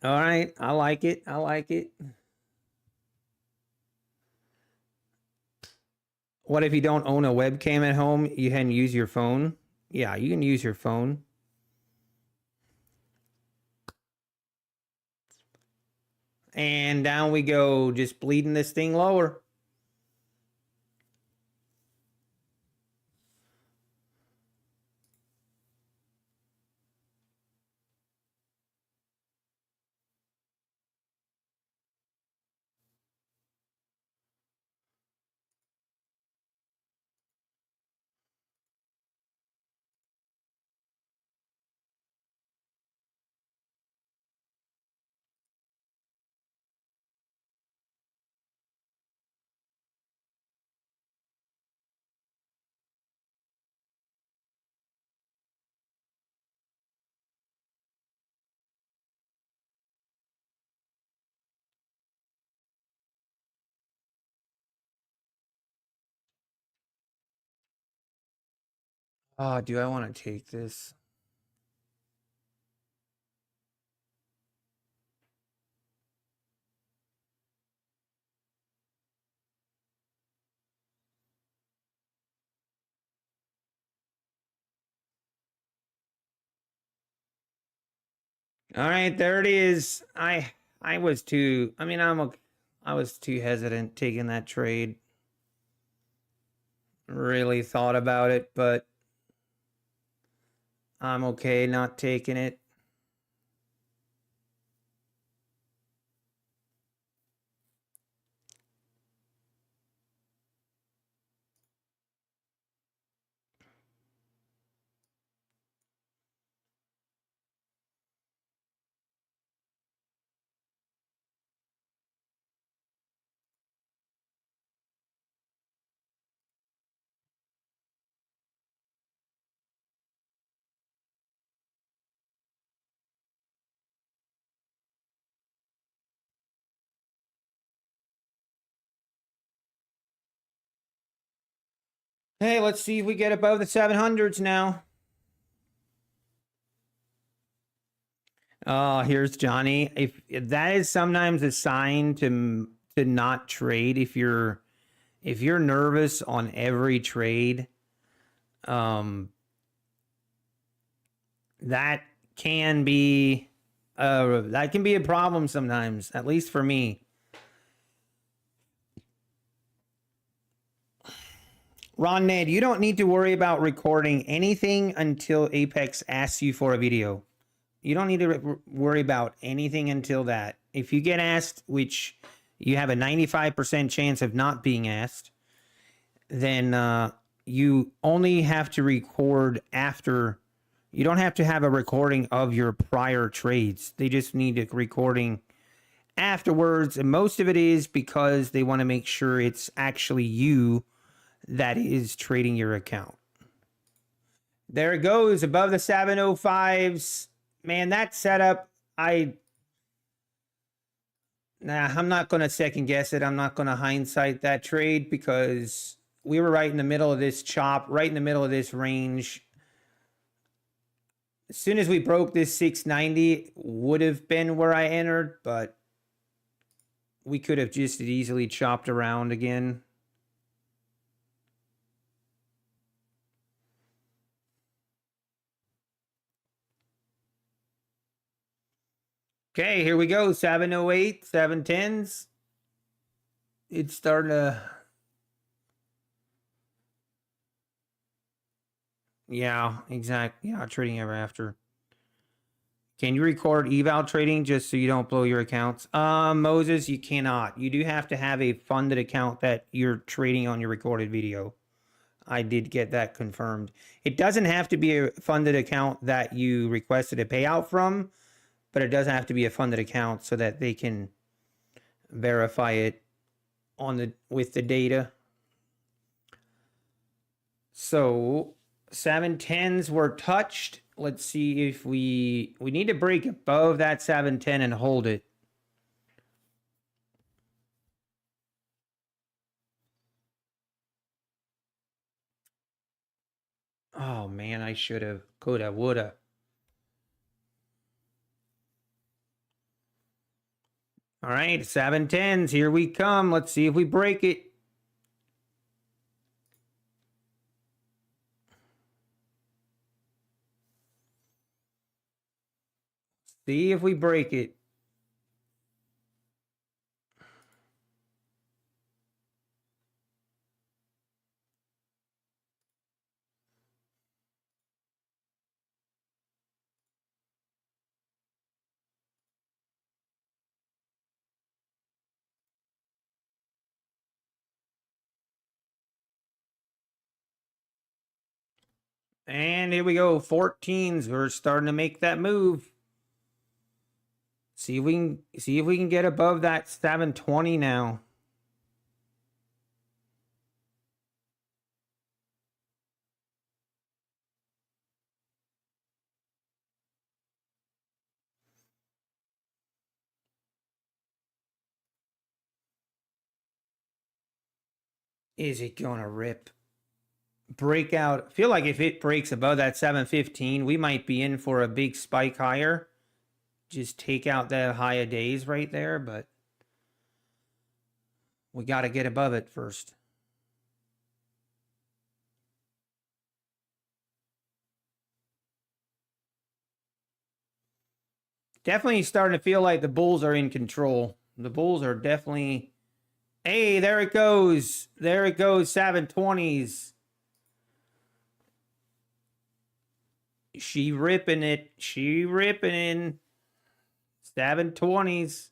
S1: All right, I like it. I like it. What if you don't own a webcam at home? You can use your phone. Yeah, you can use your phone. And down we go, just bleeding this thing lower. Oh, do I want to take this? All right, there it is. I was too. I mean, I was too hesitant taking that trade. Really thought about it, but I'm okay not taking it. Hey, let's see if we get above the 700s now. Oh, here's Johnny. If that is sometimes a sign to not trade, if you're nervous on every trade, that can be a problem sometimes, at least for me. Ron Ned, you don't need to worry about recording anything until Apex asks you for a video. You don't need to worry about anything until that. If you get asked, which you have a 95% chance of not being asked, then you only have to record after. You don't have to have a recording of your prior trades. They just need a recording afterwards. And most of it is because they want to make sure it's actually you that is trading your account. There it goes above the 705s. Man, that setup, I'm not going to second guess it. I'm not going to hindsight that trade because we were right in the middle of this chop, right in the middle of this range. As soon as we broke this 690, would have been where I entered, but we could have just easily chopped around again. Okay, here we go. 708, 710s. It's starting to. Yeah, exactly. Yeah, trading ever after. Can you record eval trading just so you don't blow your accounts? Moses, you cannot. You do have to have a funded account that you're trading on your recorded video. I did get that confirmed. It doesn't have to be a funded account that you requested a payout from, but it does have to be a funded account so that they can verify it with the data. So 710s were touched. Let's see if we need to break above that 710 and hold it. Oh man, I should have, coulda, woulda. All right, 710s, here we come. Let's see if we break it. See if we break it. And here we go, 14s. We're starting to make that move. See if we can get above that 720 now. Is it gonna rip? breakout. I feel like if it breaks above that 715, we might be in for a big spike higher. Just take out the high of days right there, but we got to get above it first. Definitely starting to feel like the Bulls are in control. The Bulls are definitely. Hey, there it goes. There it goes. 720s. She ripping it. She ripping in. 720s.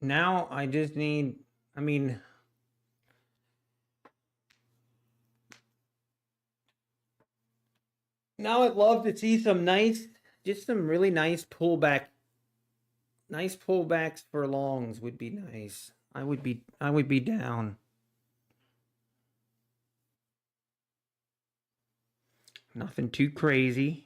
S1: Now I just need, I mean, now I'd love to see some nice, just some really nice pullback. Nice pullbacks for longs would be nice. I would be down. Nothing too crazy.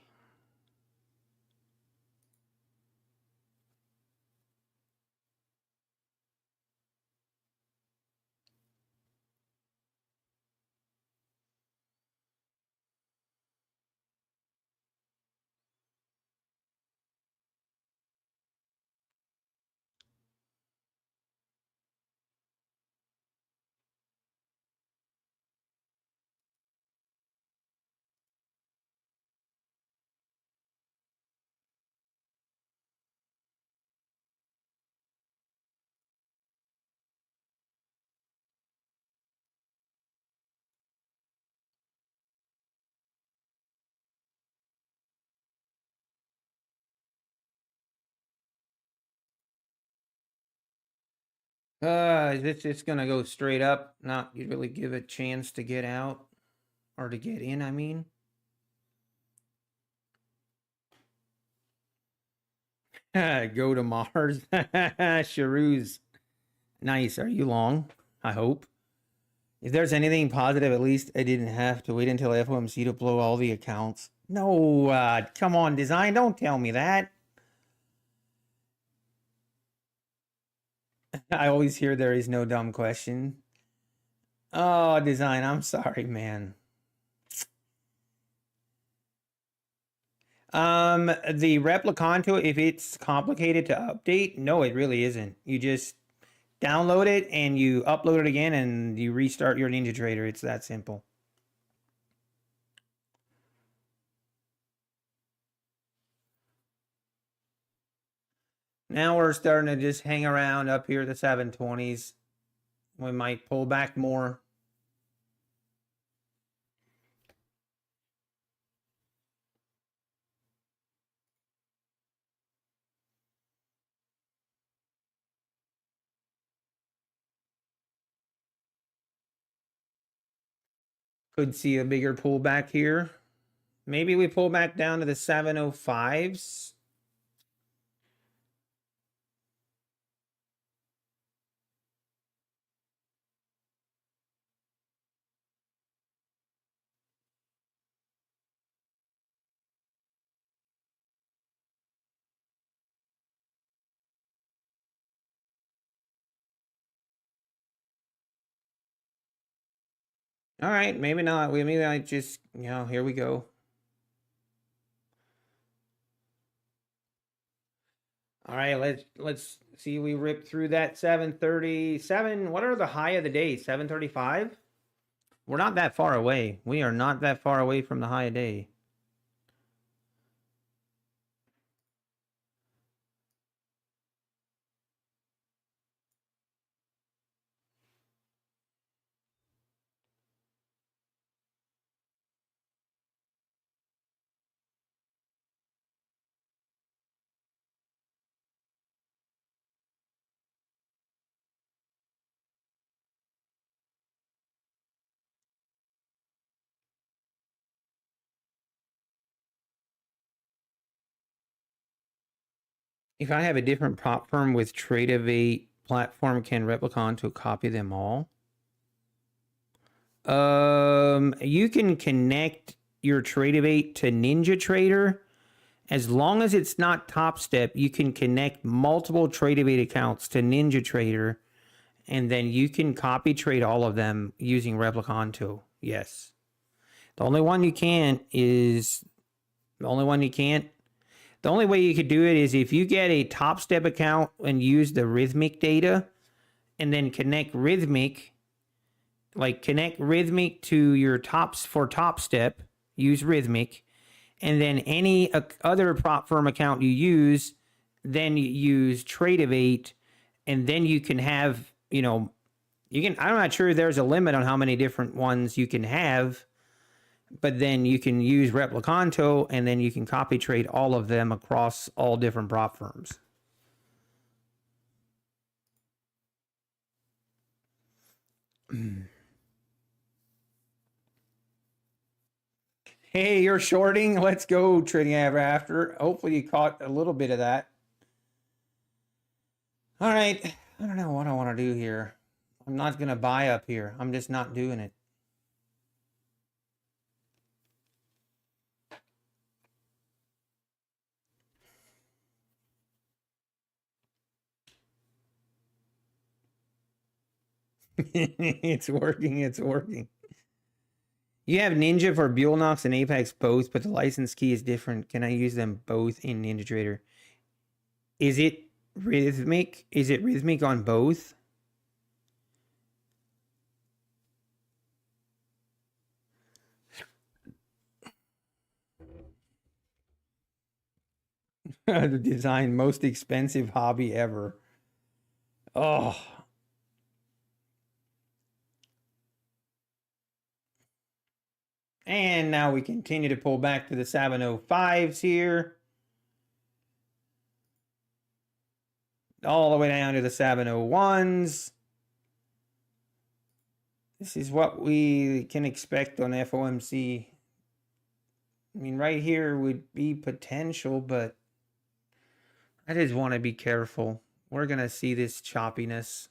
S1: Is this just gonna go straight up? Not really give a chance to get out or to get in, I mean. Go to Mars. Sharoos. Nice. Are you long? I hope. If there's anything positive, at least I didn't have to wait until FOMC to blow all the accounts. No, come on, design. Don't tell me that. I always hear there is no dumb question. Oh, design. I'm sorry, man. The Replicanto, if it's complicated to update, no, it really isn't. You just download it and you upload it again and you restart your Ninja Trader. It's that simple. Now we're starting to just hang around up here at the 720s. We might pull back more. Could see a bigger pullback here. Maybe we pull back down to the 705s. All right, maybe not. Maybe I just, here we go. All right, let's see. We ripped through that 737. What are the high of the day? 735? We're not that far away. We are not that far away from the high of day. If I have a different prop firm with Tradeovate platform, can Replicon to copy them all? You can connect your Tradevate to NinjaTrader. As long as it's not Top Step, you can connect multiple Tradevate accounts to NinjaTrader, and then you can copy trade all of them using Replicanto. Yes. The only one you can't is the only way you could do it is if you get a Top Step account and use the Rhythmic data and then connect Rhythmic to your tops for Top Step, use Rhythmic, and then any other prop firm account you use, then you use Tradevate, and then you can have, I'm not sure there's a limit on how many different ones you can have, but then you can use Replicanto, and then you can copy trade all of them across all different prop firms. Hey, you're shorting? Let's go, trading after. Hopefully you caught a little bit of that. All right. I don't know what I want to do here. I'm not going to buy up here. I'm just not doing it. It's working. It's working. You have Ninja for Buellnox and Apex both, but the license key is different. Can I use them both in NinjaTrader? Is it Rhythmic? Is it Rhythmic on both? The design, most expensive hobby ever. Oh. And now we continue to pull back to the 705s here. All the way down to the 701s. This is what we can expect on FOMC. I mean, right here would be potential, but I just want to be careful. We're going to see this choppiness.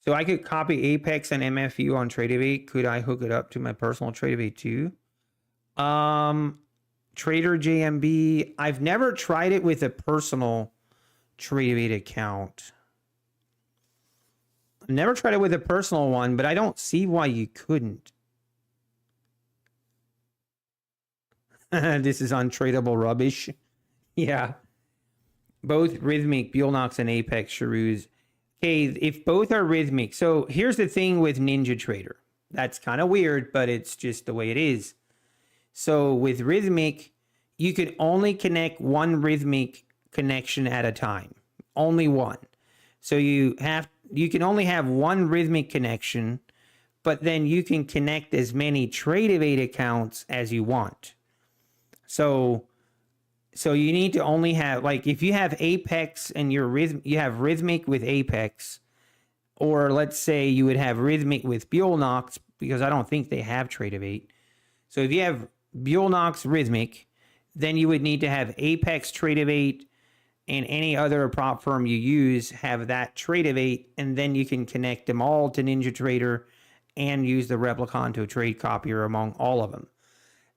S1: So I could copy Apex and MFU on Tradevate. Could I hook it up to my personal Tradevate too? Trader JMB. I've never tried it with a personal Tradevate account. I've never tried it with a personal one, but I don't see why you couldn't. This is untradeable rubbish. Yeah. Both Rhythmic, Buellnox, and Apex Shrews. Okay, if both are Rhythmic. So here's the thing with NinjaTrader. That's kind of weird, but it's just the way it is. So with Rhythmic, you can only connect one Rhythmic connection at a time. Only one. So you can only have one Rhythmic connection, but then you can connect as many Tradevate accounts as you want. So you need to only have, like, if you have Apex and you have Rhythmic with Apex, or let's say you would have Rhythmic with Buellnox, because I don't think they have Tradevate. So if you have Buellnox Rhythmic, then you would need to have Apex Tradevate, and any other prop firm you use have that Tradevate, and then you can connect them all to NinjaTrader and use the Replicanto trade copier among all of them.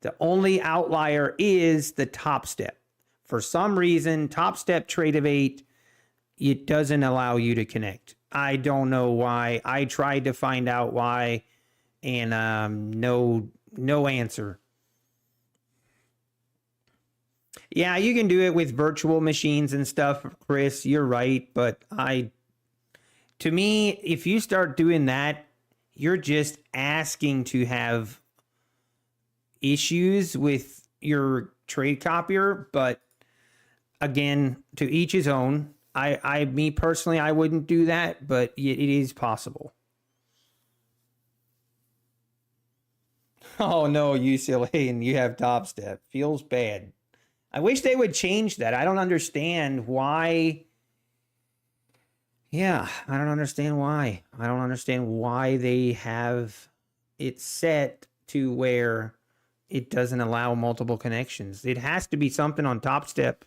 S1: The only outlier is the Top Step. For some reason, Top Step Tradevate, it doesn't allow you to connect. I don't know why. I tried to find out why, and no answer. Yeah, you can do it with virtual machines and stuff, Chris. You're right, but to me, if you start doing that, you're just asking to have issues with your trade copier. But again, to each his own. Me personally, I wouldn't do that, but it is possible. Oh no, UCLA, and you have Top Step. Feels bad. I wish they would change that. I don't understand why. Yeah, I don't understand why. I don't understand why they have it set to where it doesn't allow multiple connections. It has to be something on Top Step.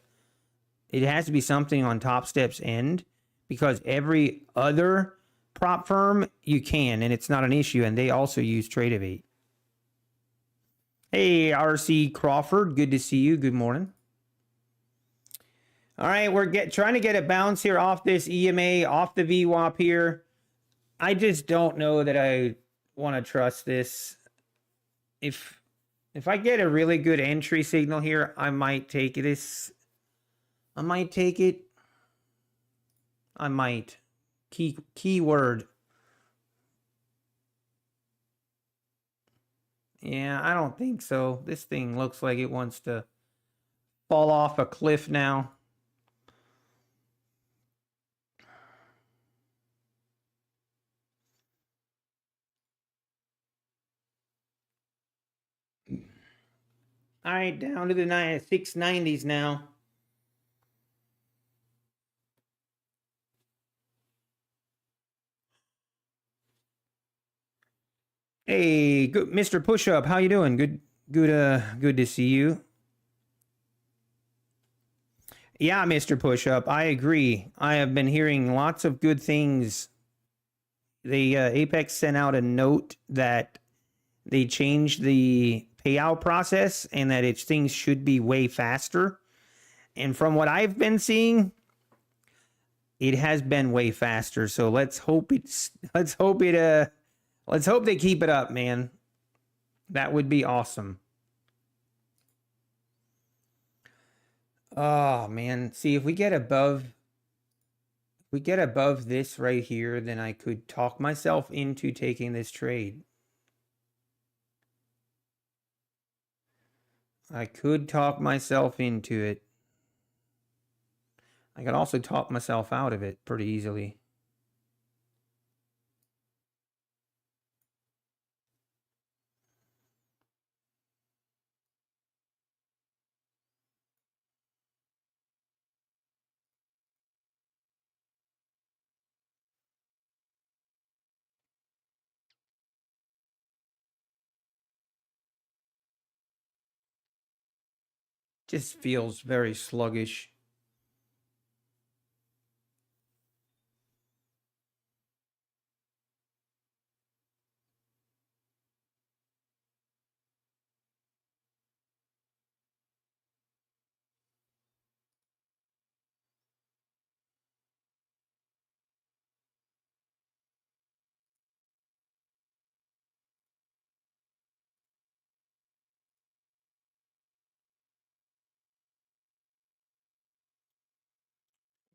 S1: It has to be something on Top Step's end, because every other prop firm you can, and it's not an issue, and they also use Tradeovate. Hey, RC Crawford, good to see you. Good morning. All right, we're trying to get a bounce here off this EMA, off the VWAP here. I just don't know that I want to trust this. If I get a really good entry signal here, I might take this. I might take it. I might. Keyword. Yeah, I don't think so. This thing looks like it wants to fall off a cliff now. All right, down to the 690s now. Hey, good Mr. Pushup, how you doing? Good to see you. Yeah, Mr. Pushup, I agree. I have been hearing lots of good things. The Apex sent out a note that they changed the payout process and that things should be way faster. And from what I've been seeing, it has been way faster. So let's hope they keep it up, man. That would be awesome. Oh, man. See, if we get above this right here, then I could talk myself into taking this trade. I could talk myself into it. I could also talk myself out of it pretty easily. Just feels very sluggish.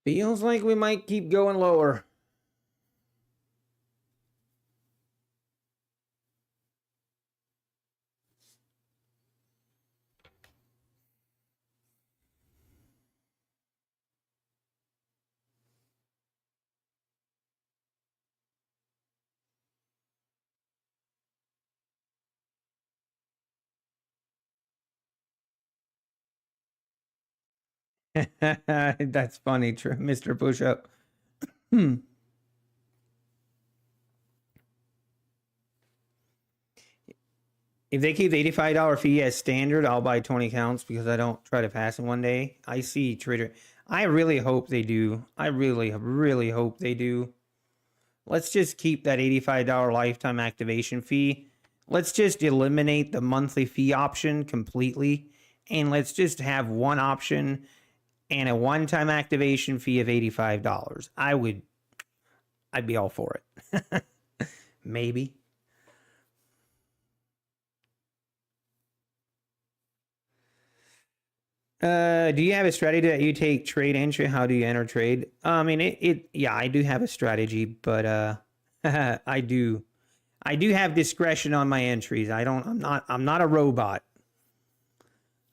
S1: Feels like we might keep going lower. That's funny, Mr. Pushup. If they keep the $85 fee as standard, I'll buy 20 counts because I don't try to pass it one day. I see trader. I really hope they do. I really hope they do. Let's just keep that $85 lifetime activation fee. Let's just eliminate the monthly fee option completely. And let's just have one option and a one-time activation fee of $85. I'd be all for it. Maybe. Do you have a strategy that you take trade entry? How do you enter trade? I mean, yeah, I do have a strategy, but I do have discretion on my entries. I'm not a robot.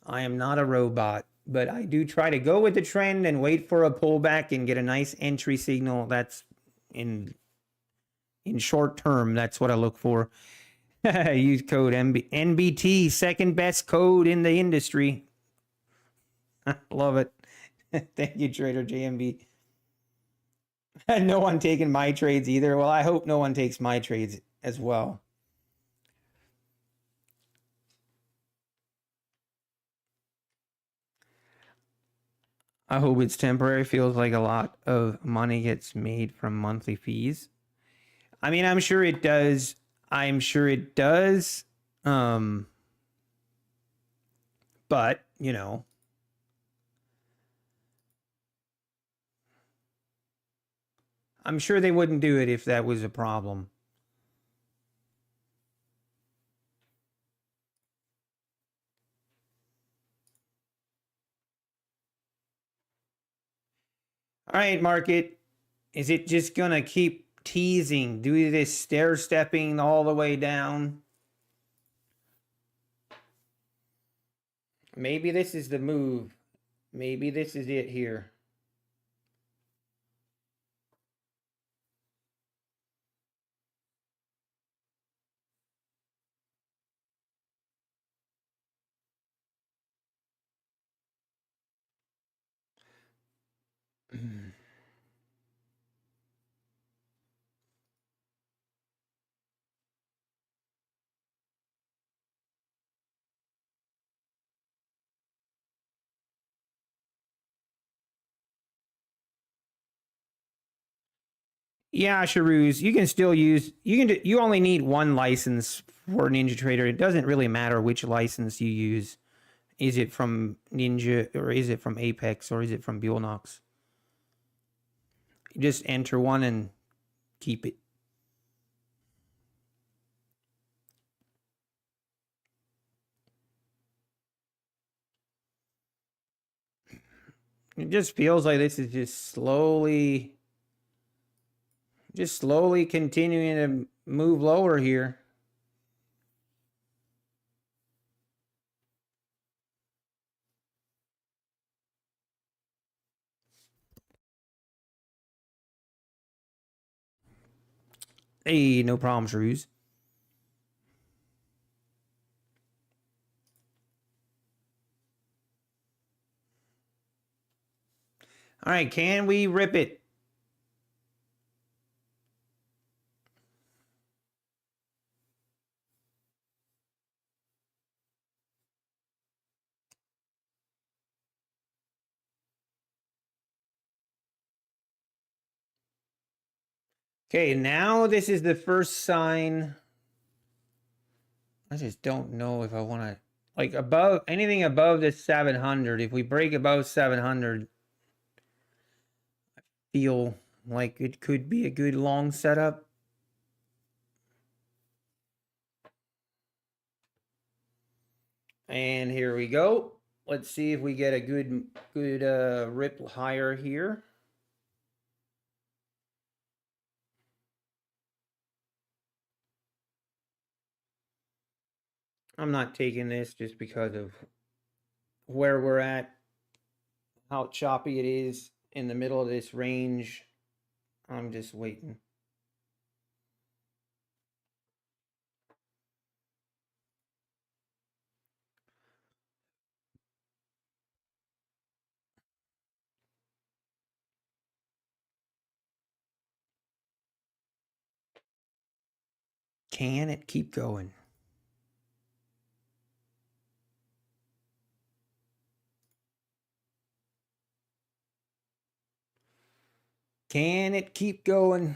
S1: I am not a robot, but I do try to go with the trend and wait for a pullback and get a nice entry signal. That's in short term. That's what I look for. Use code NBT, second best code in the industry. Love it. Thank you, Trader JMB. No one taking my trades either. Well, I hope no one takes my trades as well. I hope it's temporary. Feels like a lot of money gets made from monthly fees. I mean, I'm sure it does. I'm sure it does. But, you know, I'm sure they wouldn't do it if that was a problem. All right, market. Is it just going to keep teasing? Do this stair stepping all the way down? Maybe this is the move. Maybe this is it here. Yeah, Sharoos, you can still use, you only need one license for Ninja Trader. It doesn't really matter which license you use. Is it from Ninja or is it from Apex or is it from Buellnox? You just enter one and keep it. It just feels like this is just slowly continuing to move lower here. Hey, no problem, Shrews. All right, can we rip it? Okay, now this is the first sign. I just don't know if I want to, like, above anything above this 700. If we break above 700, I feel like it could be a good long setup. And here we go. Let's see if we get a good rip higher here. I'm not taking this just because of where we're at, how choppy it is in the middle of this range. I'm just waiting. Can it keep going? Can it keep going?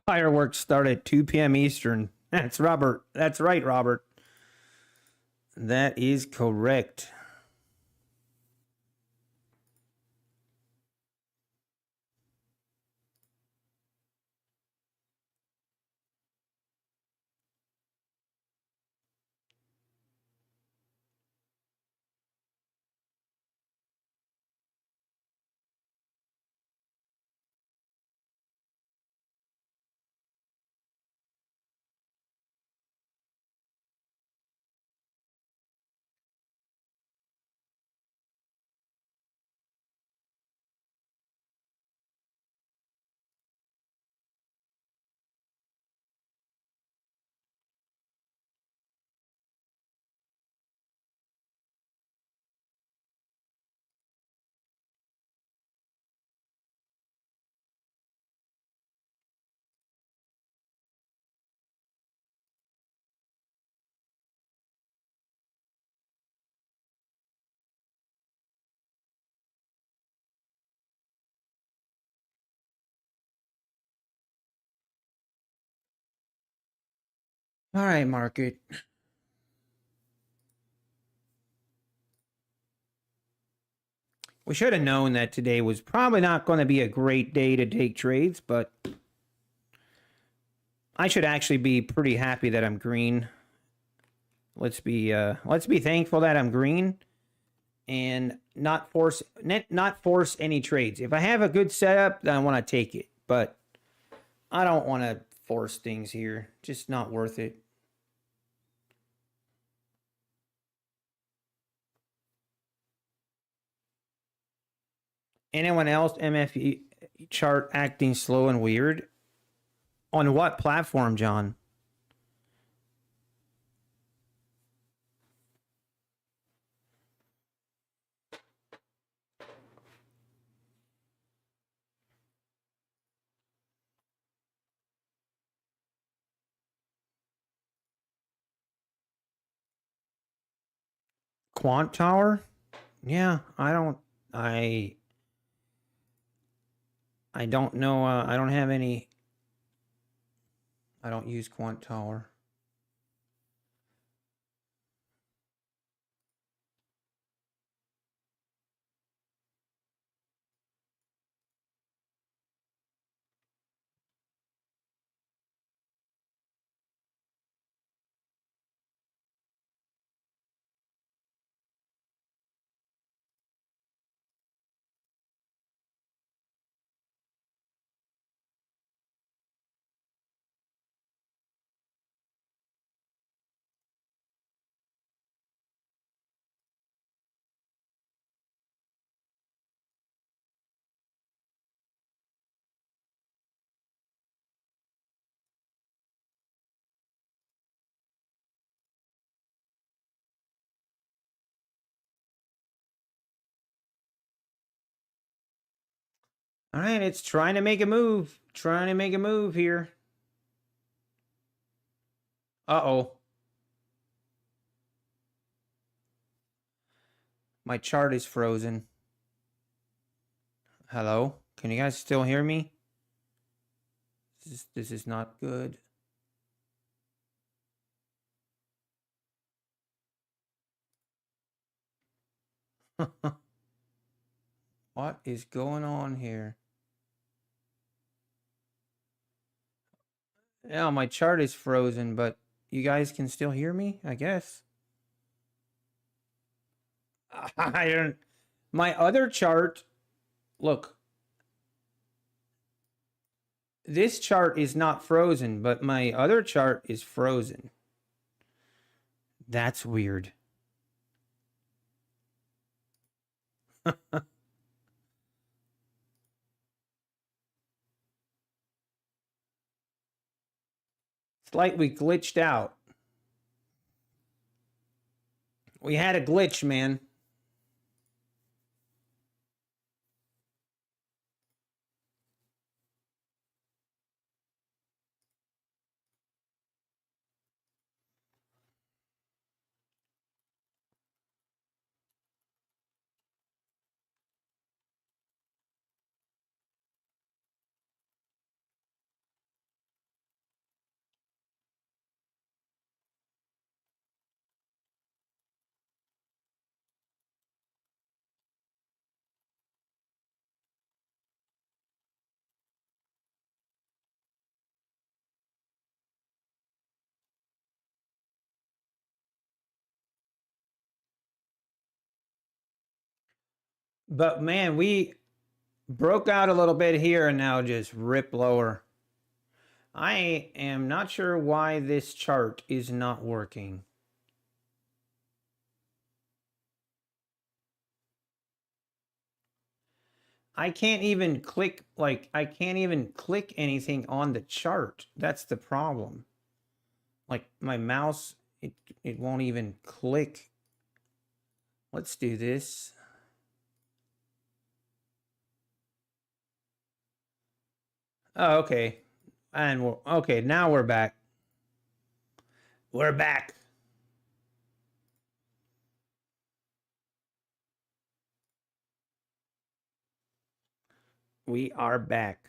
S1: Fireworks start at 2 p.m. Eastern. That's Robert. That's right, Robert. That is correct. All right, market. We should have known that today was probably not going to be a great day to take trades, but I should actually be pretty happy that I'm green. Let's be thankful that I'm green and not force any trades. If I have a good setup, then I want to take it, but I don't want to force things here. Just not worth it. Anyone else MFE chart acting slow and weird? On what platform, John? Quant Tower? Yeah, I don't know. I don't have any. I don't use Quant Tower. All right, it's trying to make a move. Trying to make a move here. Uh-oh. My chart is frozen. Hello? Can you guys still hear me? This is not good. What is going on here? Yeah, my chart is frozen, but you guys can still hear me, I guess. I don't. My other chart, look. This chart is not frozen, but my other chart is frozen. That's weird. It's like we glitched out. We had a glitch, man. But man, we broke out a little bit here and now just rip lower. I am not sure why this chart is not working. I can't even click, I can't even click anything on the chart. That's the problem. Like my mouse, it won't even click. Let's do this. Oh, okay. And we're okay. Now we're back. We're back. We are back.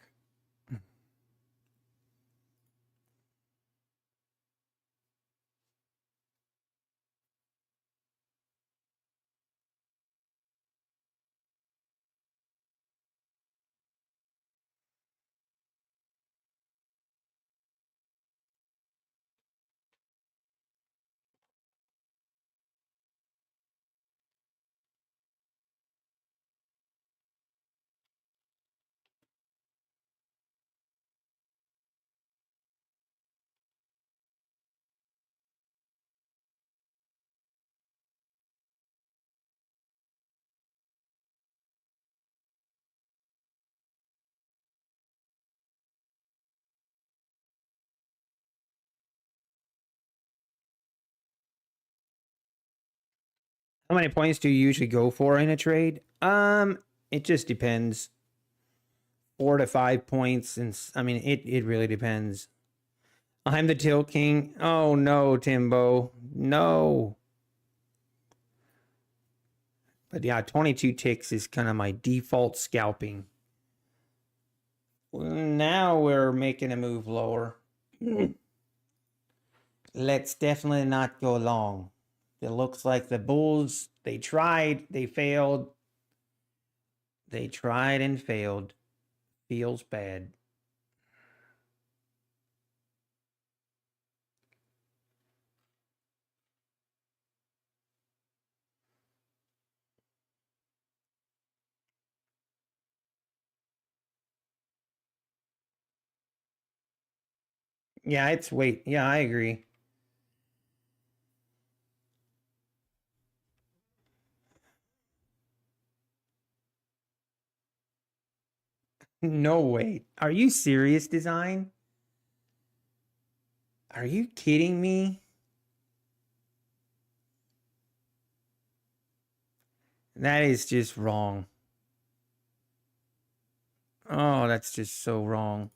S1: How many points do you usually go for in a trade? It just depends. 4 to 5 points, and I mean, it really depends. I'm the tilt king. Oh no, Timbo, no. But yeah, 22 ticks is kind of my default scalping. Now we're making a move lower. Let's definitely not go long. It looks like the bulls, they tried, they failed. They tried and failed. Feels bad. Yeah, it's wait. Yeah, I agree. No way. Are you serious, design? Are you kidding me? That is just wrong. Oh, that's just so wrong.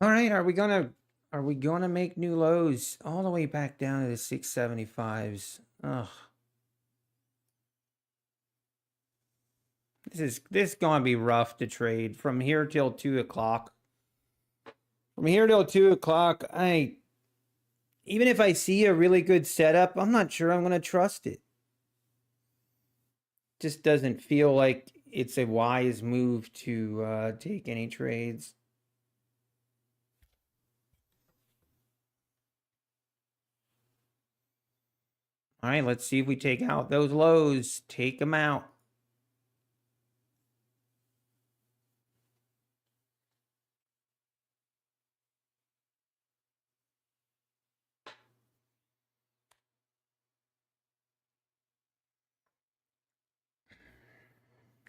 S1: All right, are we gonna make new lows all the way back down to the 675s? Ugh. This is gonna be rough to trade from here till 2 o'clock. From here till 2 o'clock, even if I see a really good setup, I'm not sure I'm gonna trust it. Just doesn't feel like it's a wise move to take any trades. All right, let's see if we take out those lows. Take them out.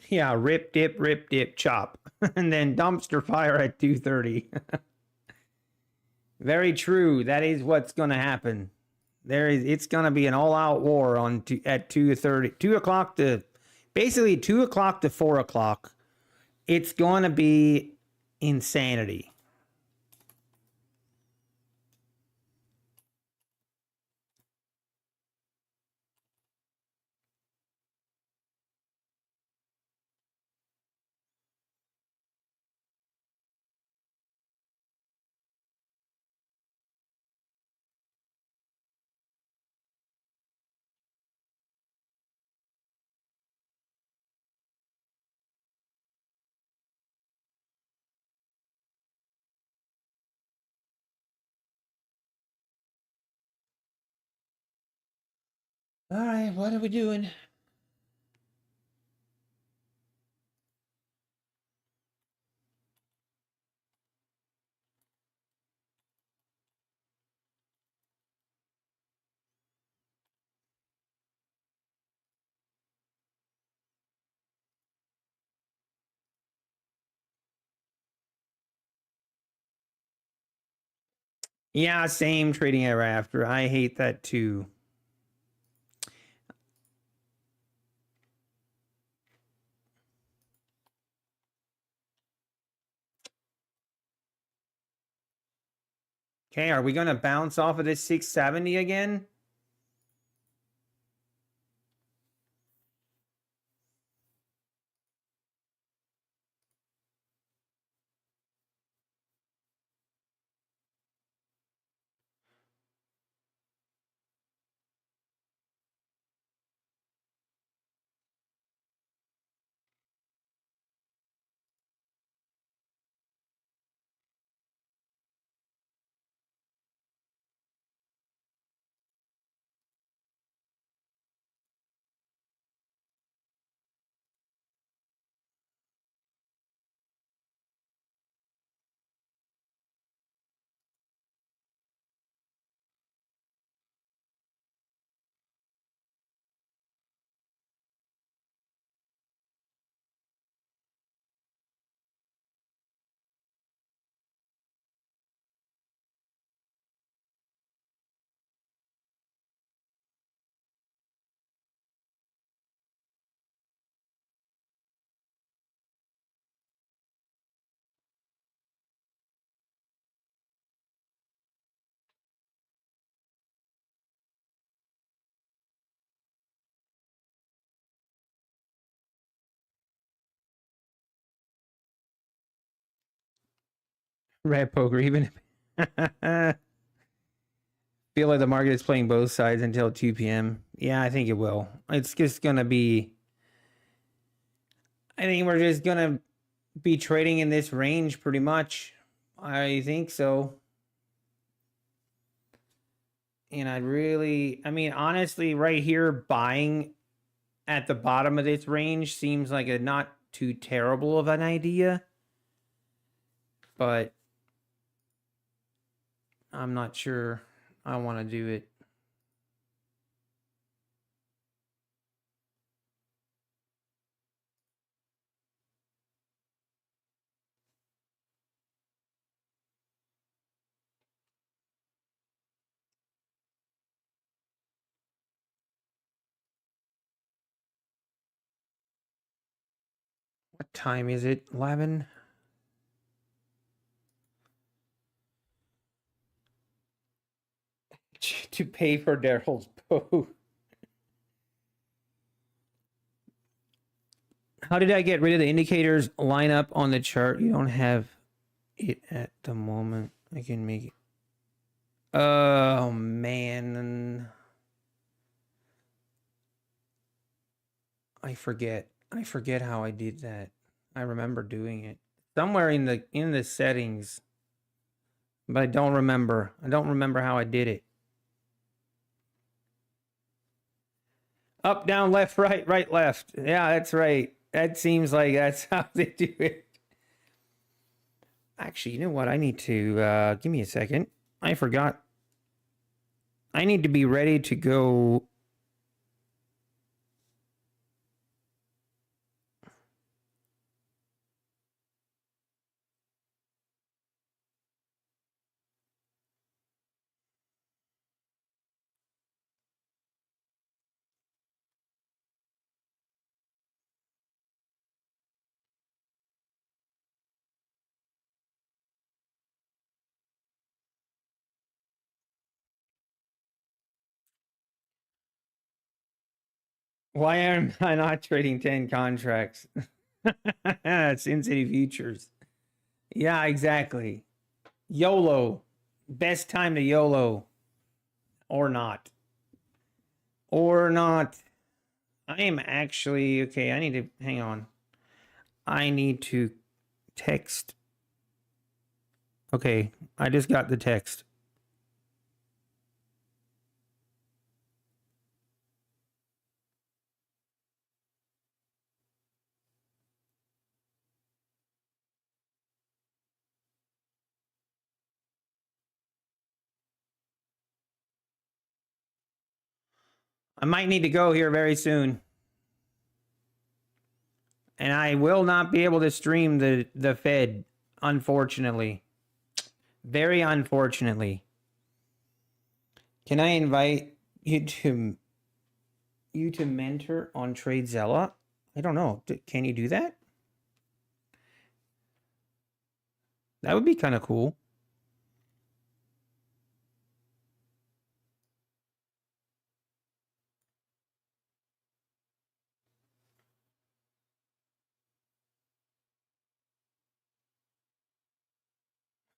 S1: Yeah, rip, dip, chop. And then dumpster fire at 2:30. Very true. That is what's going to happen. It's going to be an all-out war at 2:30. 2 o'clock to basically 2 o'clock to 4 o'clock. It's going to be insanity. All right, what are we doing? Yeah, same trading ever after. I hate that too. Okay, are we going to bounce off of this 670 again? Red poker, even. Feel like the market is playing both sides until 2 p.m. Yeah, I think it will. It's just going to be... I think we're just going to be trading in this range pretty much. I think so. And I mean, honestly, right here, buying at the bottom of this range seems like a not too terrible of an idea. But I'm not sure I want to do it. What time is it? 11? To pay for Daryl's boat. How did I get rid of the indicators line up on the chart? You don't have it at the moment. I can make it. Oh, man. I forget. I forget how I did that. I remember doing it somewhere in the settings, but I don't remember. I don't remember how I did it. Up, down, left, right, right, left. Yeah, that's right. That seems like that's how they do it. Actually, you know what? I need to give me a second. I forgot. I need to be ready to go. Why am I not trading 10 contracts? It's Sin City Futures. Yeah, exactly. YOLO. Best time to YOLO. Or not. Or not. I am actually... Okay, I need to... Hang on. I need to text. Okay, I just got the text. I might need to go here very soon. And I will not be able to stream the Fed, unfortunately. Very unfortunately. Can I invite you to mentor on TradeZella? I don't know. Can you do that? That would be kind of cool.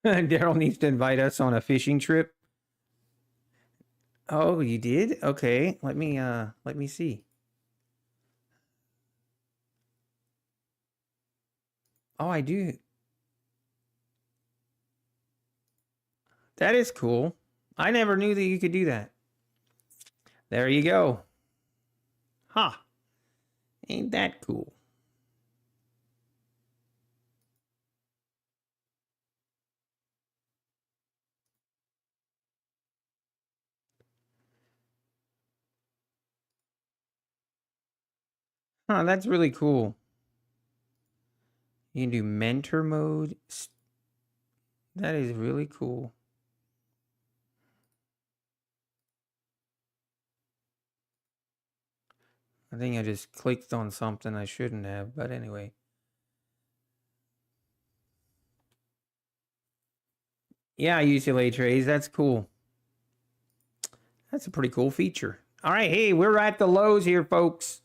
S1: Daryl needs to invite us on a fishing trip. Oh, you did? Okay. Let me see. Oh, I do. That is cool. I never knew that you could do that. There you go. Huh. Ain't that cool? Huh, that's really cool. You can do mentor mode. That is really cool. I think I just clicked on something I shouldn't have, but anyway. Yeah, UCLA trades. That's cool. That's a pretty cool feature. All right, hey, we're at the lows here, folks.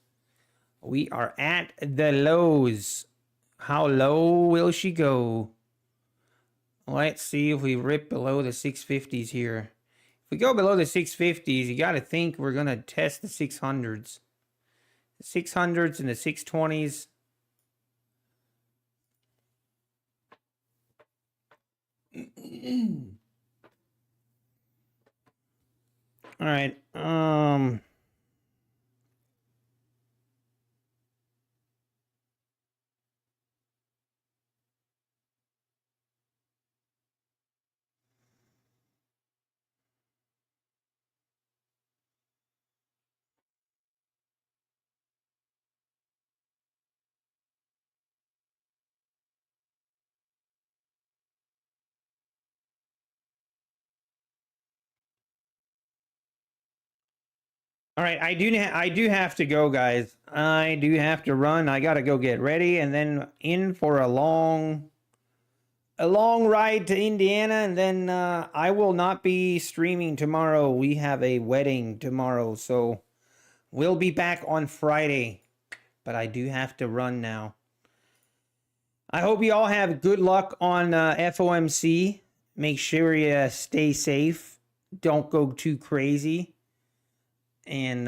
S1: We are at the lows. How low will she go? Let's see if we rip below the 650s here. If we go below the 650s, you got to think we're going to test the 600s. The 600s and the 620s. All right. All right, I do have to go, guys. I do have to run. I got to go get ready and then in for a long ride to Indiana, and then I will not be streaming tomorrow. We have a wedding tomorrow, so we'll be back on Friday. But I do have to run now. I hope you all have good luck on FOMC. Make sure you stay safe. Don't go too crazy. And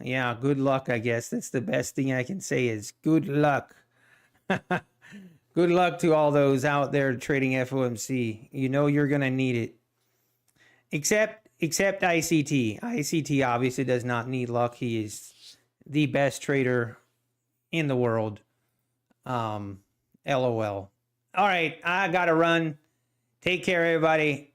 S1: yeah, good luck, I guess. That's the best thing I can say is good luck. Good luck to all those out there trading FOMC. You know you're going to need it. Except ICT. ICT obviously does not need luck. He is the best trader in the world. LOL. All right, I got to run. Take care, everybody.